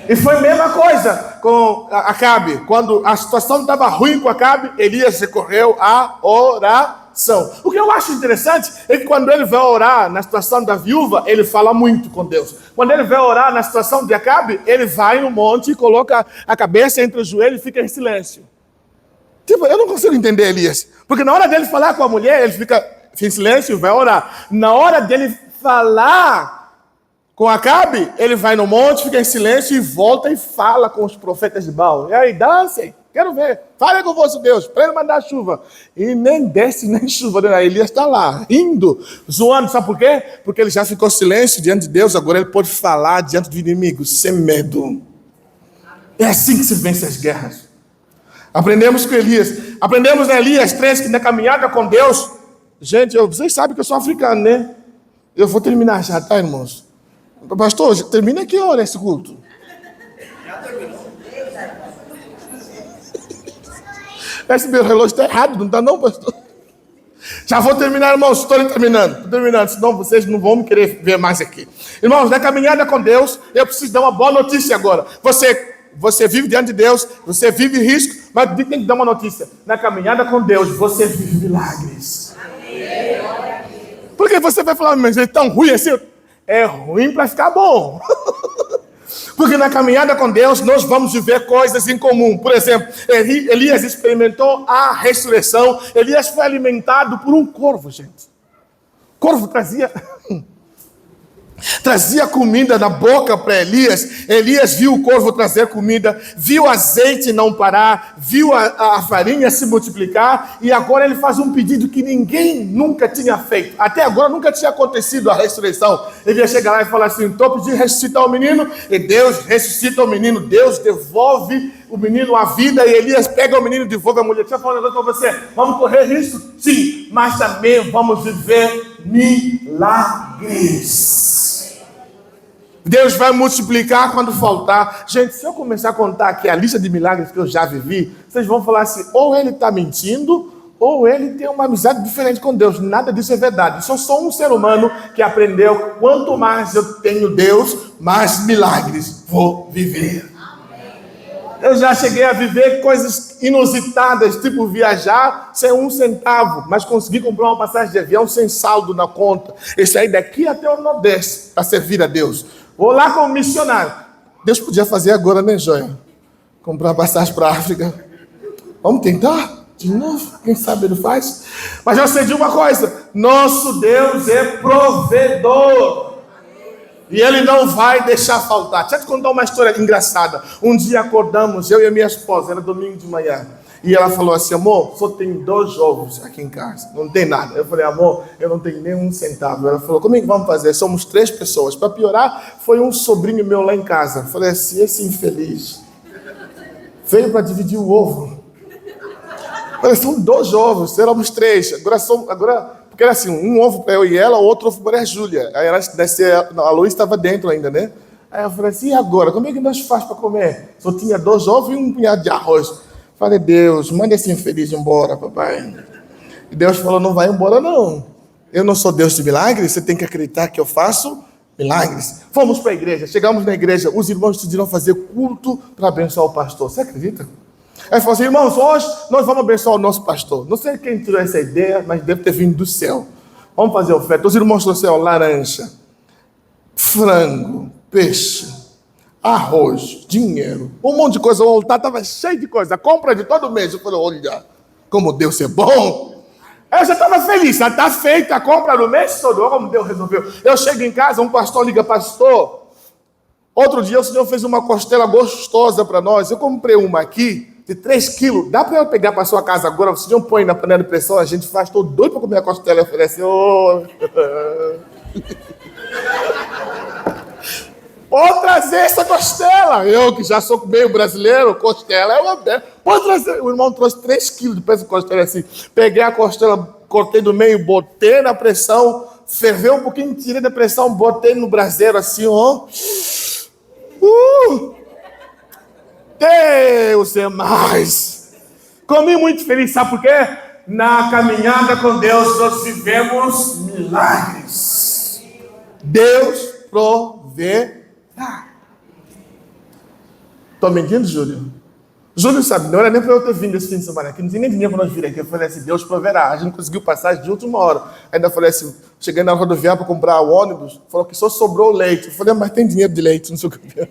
E foi a mesma coisa com Acabe. Quando a situação estava ruim com Acabe, Elias recorreu à oração. ação. O que eu acho interessante é que quando ele vai orar na situação da viúva, ele fala muito com Deus. Quando ele vai orar na situação de Acabe, ele vai no monte e coloca a cabeça entre os joelhos e fica em silêncio. Tipo, eu não consigo entender Elias. Porque na hora dele falar com a mulher, ele fica em silêncio e vai orar. Na hora dele falar com Acabe, ele vai no monte, fica em silêncio e volta e fala com os profetas de Baal. E aí, dancem, quero ver. Falem com o vosso Deus, para ele mandar chuva. E nem desce, nem chuva. Aí Elias está lá, rindo, zoando. Sabe por quê? Porque ele já ficou em silêncio diante de Deus, agora ele pode falar diante do inimigo, sem medo. É assim que se vence as guerras. Aprendemos com Elias. Aprendemos na Elias 3 que na caminhada com Deus... Gente, vocês sabem que eu sou africano, né? Eu vou terminar já, tá, irmãos? Pastor, termina que hora esse culto? Já terminou. Esse meu relógio está errado, não está não, pastor? Já vou terminar, irmãos, estou terminando, senão vocês não vão me querer ver mais aqui. Irmãos, na caminhada com Deus, eu preciso dar uma boa notícia agora. Você vive diante de Deus, você vive risco, mas tem que dar uma notícia. Na caminhada com Deus, você vive milagres. Porque você vai falar, mas é tão ruim assim? É ruim para ficar bom. Porque na caminhada com Deus, nós vamos viver coisas em comum. Por exemplo, Elias experimentou a ressurreição. Elias foi alimentado por um corvo, gente. Corvo trazia comida na boca para Elias. Elias viu o corvo trazer comida, viu o azeite não parar, viu a farinha se multiplicar, e agora ele faz um pedido que ninguém nunca tinha feito. Até agora nunca tinha acontecido a ressurreição. Ele ia chegar lá e falar assim: estou pedindo ressuscitar o menino, e Deus ressuscita o menino. Deus devolve o menino à vida, e Elias pega o menino e devolve a mulher. Deixa eu falar um negócio para você: vamos correr risco? Sim, mas também vamos viver milagres. Deus vai multiplicar quando faltar. Gente, se eu começar a contar aqui a lista de milagres que eu já vivi, vocês vão falar assim: ou ele está mentindo, ou ele tem uma amizade diferente com Deus. Nada disso é verdade. Eu sou um ser humano que aprendeu: quanto mais eu tenho Deus, mais milagres vou viver. Eu já cheguei a viver coisas inusitadas, tipo viajar sem um centavo, mas consegui comprar uma passagem de avião sem saldo na conta. E sair daqui até o Nordeste para servir a Deus. Vou lá como missionário. Deus podia fazer agora, né, Joia? Comprar passagem para a África. Vamos tentar de novo? Quem sabe ele faz? Mas eu sei de uma coisa: nosso Deus é provedor. E ele não vai deixar faltar. Deixa eu te contar uma história engraçada. Um dia acordamos, eu e a minha esposa, era domingo de manhã. E ela falou assim: amor, só tem 2 ovos aqui em casa, não tem nada. Eu falei: amor, eu não tenho nem um centavo. Ela falou: como é que vamos fazer? Somos 3 pessoas. Para piorar, foi um sobrinho meu lá em casa. Eu falei assim: esse infeliz veio para dividir o ovo. Eu falei: são 2 ovos, éramos 3. Agora porque era assim, um ovo para eu e ela, outro ovo para a Júlia. Aí ela descia, a Luísa estava dentro ainda, né? Aí eu falei assim: e agora? Como é que nós faz para comer? Só tinha 2 ovos e um punhado de arroz. Falei: Deus, manda esse infeliz embora, papai. E Deus falou: não vai embora não. Eu não sou Deus de milagres, você tem que acreditar que eu faço milagres. Fomos para a igreja, chegamos na igreja, os irmãos decidiram fazer culto para abençoar o pastor. Você acredita? Aí falou assim: irmãos, hoje nós vamos abençoar o nosso pastor. Não sei quem tirou essa ideia, mas deve ter vindo do céu. Vamos fazer oferta. Os irmãos trouxeram laranja, frango, peixe, arroz, dinheiro, um monte de coisa. O altar estava cheio de coisa, a compra de todo mês. Eu falei: olha, como Deus é bom. Eu já estava feliz, já está feita a compra do mês todo. Olha como Deus resolveu. Eu chego em casa, um pastor liga: pastor, outro dia o senhor fez uma costela gostosa para nós. Eu comprei uma aqui de 3 quilos. Dá para eu pegar para sua casa agora? O senhor põe na panela de pressão, a gente faz. Estou doido para comer a costela. Eu falei assim: oh. Pode trazer essa costela. Eu, que já sou meio brasileiro, costela é uma bela. Pode trazer. O irmão trouxe 3 quilos de peça de costela assim. Peguei a costela, cortei do meio, botei na pressão, ferveu um pouquinho, tirei da pressão, botei no braseiro assim, ó. Deus é mais. Comi muito feliz, sabe por quê? Na caminhada com Deus nós vivemos milagres. Deus proverá. Estou mentindo, Júlio? Júlio sabe, não era nem para eu ter vindo esse fim de semana aqui, não tinha nem dinheiro para nós vir aqui. Eu falei assim, Deus proverá. A gente conseguiu passagem de última hora. Ainda falei assim, cheguei na rodoviária para comprar o ônibus, falou que só sobrou leite. Eu falei, mas tem dinheiro de leite, não sei o que.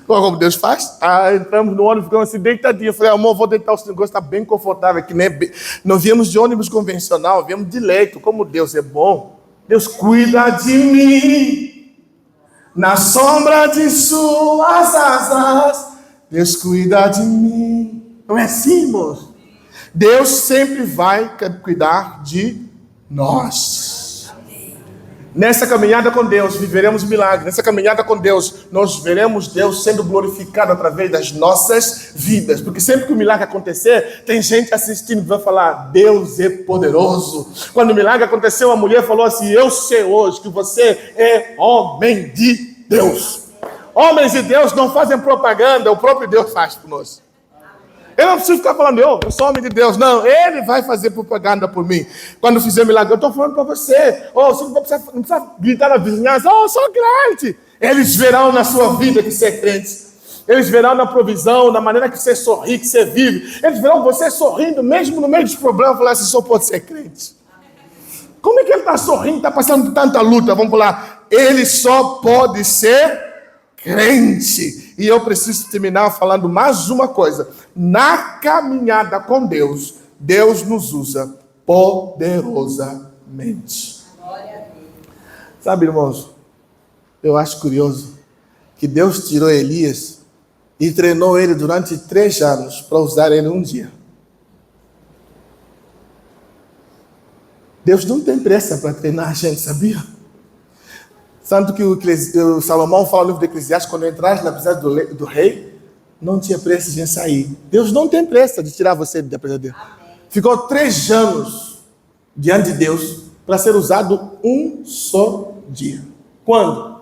Como Deus faz? Entramos no ônibus, ficamos assim, deitadinho. Eu falei, amor, vou deitar, o negócio está bem confortável aqui. Né? Não viemos de ônibus convencional, viemos de leito. Como Deus é bom, Deus cuida de mim. Na sombra de suas asas, Deus cuida de mim. Não é assim, irmãos? Deus sempre vai cuidar de nós. Nessa caminhada com Deus, viveremos milagres. Nessa caminhada com Deus, nós veremos Deus sendo glorificado através das nossas vidas. Porque sempre que o milagre acontecer, tem gente assistindo que vai falar, Deus é poderoso. Quando o milagre aconteceu, a mulher falou assim, eu sei hoje que você é homem de Deus. Homens de Deus não fazem propaganda, o próprio Deus faz por nós. Eu não preciso ficar falando, eu sou homem de Deus. Não, Ele vai fazer propaganda por mim. Quando fizer milagre, eu estou falando para você. Você não precisa gritar na vizinhança, eu sou crente. Eles verão na sua vida que você é crente. Eles verão na provisão, na maneira que você sorri, que você vive. Eles verão você sorrindo, mesmo no meio dos problemas, falar assim, só pode ser crente. Como é que ele está sorrindo, está passando por tanta luta? Vamos falar, ele só pode ser crente. E eu preciso terminar falando mais uma coisa. Na caminhada com Deus, Deus nos usa poderosamente. Sabe, irmãos, eu acho curioso que Deus tirou Elias e treinou ele durante 3 anos para usar ele um dia. Deus não tem pressa para treinar a gente, sabia? Tanto que o Salomão fala no livro de Eclesiastes, quando entraste na presença do rei, não tinha pressa de sair. Deus não tem pressa de tirar você da presença dele. Ficou 3 anos diante de Deus para ser usado um só dia. Quando?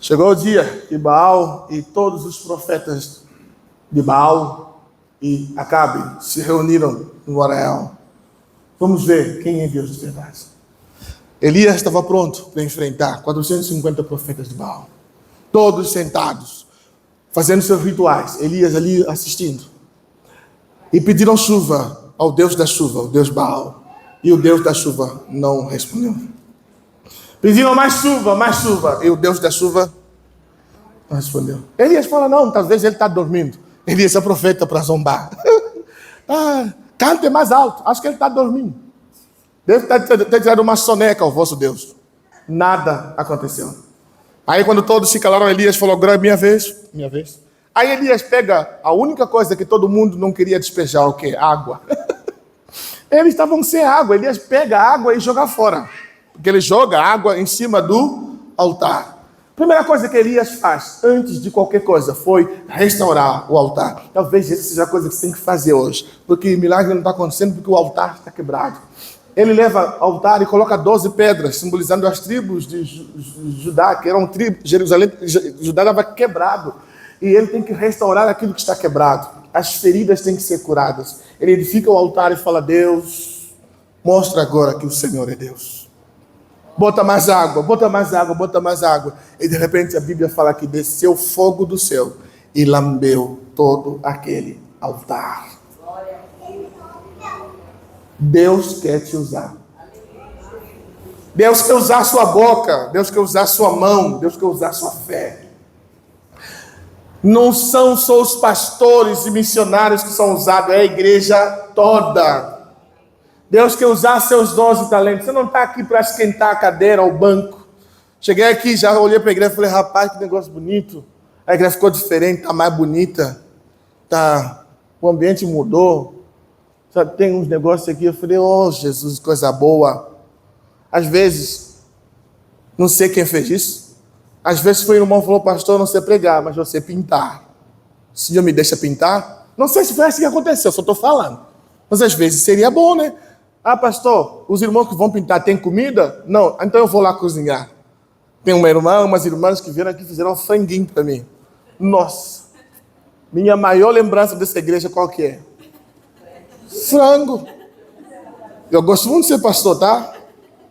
Chegou o dia que Baal e todos os profetas de Baal e Acabe se reuniram no Arraial. Vamos ver quem é Deus de verdade. Elias estava pronto para enfrentar 450 profetas de Baal. Todos sentados, fazendo seus rituais. Elias ali assistindo. E pediram chuva ao Deus da chuva, ao Deus Baal. E o Deus da chuva não respondeu. Pediram mais chuva. E o Deus da chuva não respondeu. Elias fala, não, talvez ele está dormindo. Elias é profeta para zombar. Cante mais alto, acho que ele está dormindo. Deve ter tirado uma soneca ao vosso Deus. Nada aconteceu. Aí quando todos se calaram, Elias falou, agora é minha vez. Aí Elias pega a única coisa que todo mundo não queria despejar, o quê? Água. Eles estavam sem água. Elias pega a água e joga fora. Porque ele joga a água em cima do altar. Primeira coisa que Elias faz, antes de qualquer coisa, foi restaurar o altar. Talvez essa seja a coisa que você tem que fazer hoje. Porque o milagre não está acontecendo porque o altar está quebrado. Ele leva ao altar e coloca 12 pedras, simbolizando as tribos de Judá, que eram tribos, Jerusalém, Judá estava quebrado. E ele tem que restaurar aquilo que está quebrado. As feridas têm que ser curadas. Ele edifica o altar e fala, Deus, mostra agora que o Senhor é Deus. Bota mais água. E de repente a Bíblia fala que desceu fogo do céu e lambeu todo aquele altar. Deus quer te usar. Deus quer usar a sua boca. Deus quer usar a sua mão. Deus quer usar a sua fé. Não são só os pastores e missionários que são usados, é a igreja toda. Deus quer usar seus dons e talentos. Você não está aqui para esquentar a cadeira ou o banco. Cheguei aqui, já olhei para a igreja e falei, rapaz, que negócio bonito. A igreja ficou diferente, está mais bonita. O ambiente mudou. Sabe, tem uns negócios aqui, eu falei, Jesus, coisa boa. Às vezes, não sei quem fez isso. Às vezes foi um irmão que falou, pastor, eu não sei pregar, mas eu sei pintar. O Senhor me deixa pintar? Não sei se foi assim que aconteceu, só estou falando. Mas às vezes seria bom, né? Pastor, os irmãos que vão pintar têm comida? Não, então eu vou lá cozinhar. Tem uma irmã, umas irmãs que vieram aqui e fizeram um franguinho para mim. Nossa, minha maior lembrança dessa igreja qual que é? Frango. Eu gosto muito de ser pastor, tá?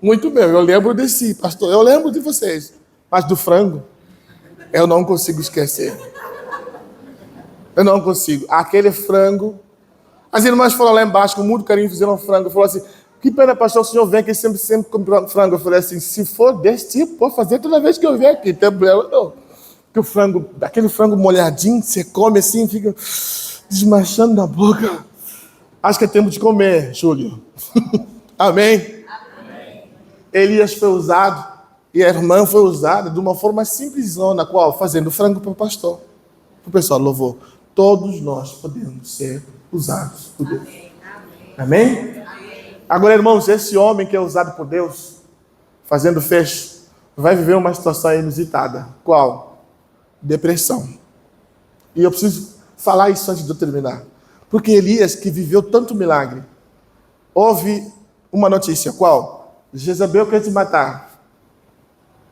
Muito bem, eu lembro de si, pastor. Eu lembro de vocês. Mas do frango, eu não consigo esquecer. Eu não consigo. Aquele frango. As irmãs foram lá embaixo, com muito carinho, fizeram frango. Falou assim, que pena, pastor, o senhor vem aqui sempre come frango. Eu falei assim, se for desse tipo, pode fazer toda vez que eu vier aqui. Tem problema não. Que o frango, aquele frango molhadinho, você come assim, fica desmanchando na boca. Acho que é tempo de comer, Júlio. Amém? Amém? Elias foi usado, e a irmã foi usada de uma forma simplesona, qual? Fazendo frango para o pastor. O pessoal louvou. Todos nós podemos ser usados por Deus. Amém? Amém? Agora, irmãos, esse homem que é usado por Deus, fazendo fecho, vai viver uma situação inusitada. Qual? Depressão. E eu preciso falar isso antes de eu terminar. Porque Elias, que viveu tanto milagre, houve uma notícia. Qual? Jezabel quer te matar.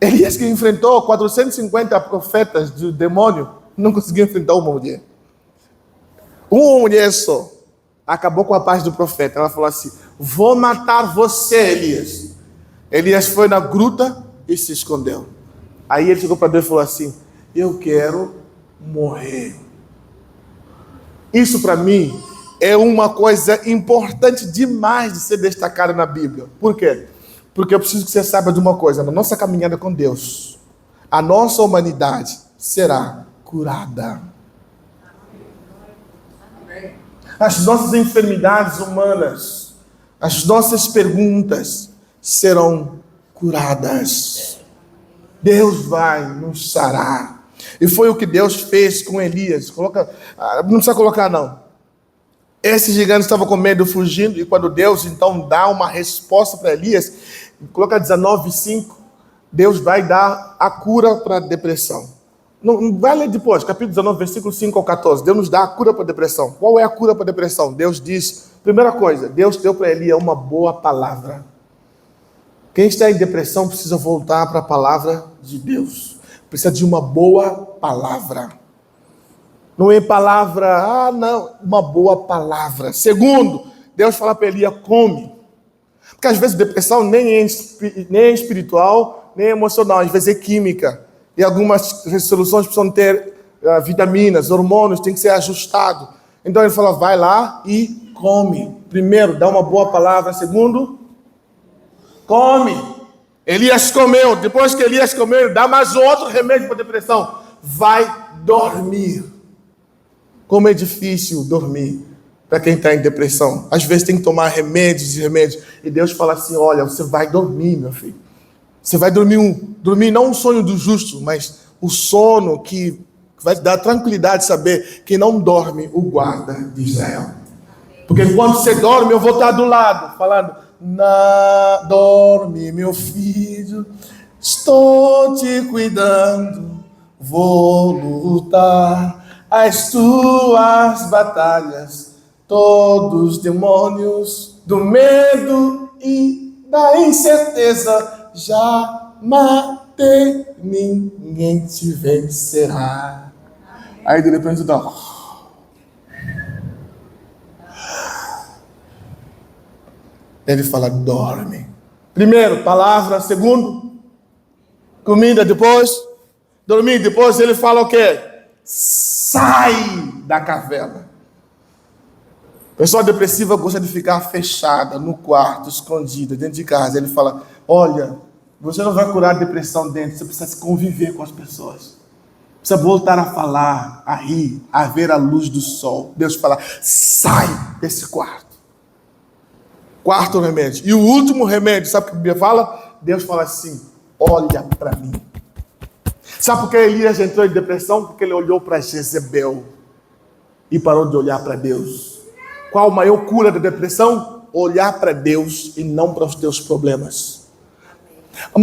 Elias, que enfrentou 450 profetas do demônio, não conseguiu enfrentar uma mulher. Uma mulher só acabou com a paz do profeta. Ela falou assim, vou matar você, Elias. Elias foi na gruta e se escondeu. Aí ele chegou para Deus e falou assim, eu quero morrer. Isso para mim é uma coisa importante demais de ser destacada na Bíblia. Por quê? Porque eu preciso que você saiba de uma coisa. Na nossa caminhada com Deus, a nossa humanidade será curada. As nossas enfermidades humanas, as nossas perguntas serão curadas. Deus vai nos sarar. E foi o que Deus fez com Elias. Não precisa colocar não. Esse gigante estava com medo, fugindo, e quando Deus então dá uma resposta para Elias, coloca 19:5, Deus vai dar a cura para a depressão. Não vai ler depois, capítulo 19, versículo 5 ao 14. Deus nos dá a cura para a depressão. Qual é a cura para a depressão? Deus diz, primeira coisa, Deus deu para Elias uma boa palavra. Quem está em depressão precisa voltar para a palavra de Deus. Precisa de uma boa palavra. Não é palavra, não, uma boa palavra. Segundo, Deus fala para Elias, come. Porque às vezes depressão nem é espiritual, nem é emocional, às vezes é química. E algumas resoluções precisam ter vitaminas, hormônios, tem que ser ajustado. Então ele fala, vai lá e come. Primeiro, dá uma boa palavra. Segundo, come. Elias comeu. Depois que Elias comeu, ele dá mais outro remédio para a depressão. Vai dormir. Como é difícil dormir para quem está em depressão. Às vezes tem que tomar remédios e remédios. E Deus fala assim, olha, você vai dormir, meu filho. Você vai dormir não um sonho do justo, mas o sono que vai te dar tranquilidade de saber que não dorme o guarda de Israel. Porque quando você dorme, eu vou estar do lado, falando, dorme, meu filho, estou te cuidando, vou lutar as tuas batalhas, todos os demônios do medo e da incerteza já matei, ninguém te vencerá. Aí de repente dá. Ele fala, dorme. Primeiro, palavra. Segundo, comida. Depois, dormir. Depois ele fala o quê? Sai da caverna. Pessoa depressiva gosta de ficar fechada no quarto, escondida, dentro de casa. Ele fala, olha, você não vai curar a depressão dentro, você precisa conviver com as pessoas. Precisa voltar a falar, a rir, a ver a luz do sol. Deus fala, sai desse quarto. Quarto remédio. E o último remédio, sabe o que a Bíblia fala? Deus fala assim, olha para mim. Sabe por que Elias entrou em depressão? Porque ele olhou para Jezebel e parou de olhar para Deus. Qual a maior cura da depressão? Olhar para Deus e não para os teus problemas. A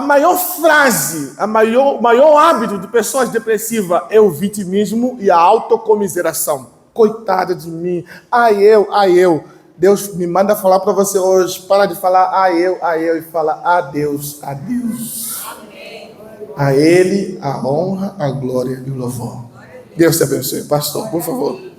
maior frase, o maior hábito de pessoas depressivas é o vitimismo e a autocomiseração. Coitada de mim, ai eu. Deus me manda falar para você hoje, para de falar ai eu e fala a Deus. A Ele a honra, a glória e o louvor. Deus te abençoe. Pastor, por favor.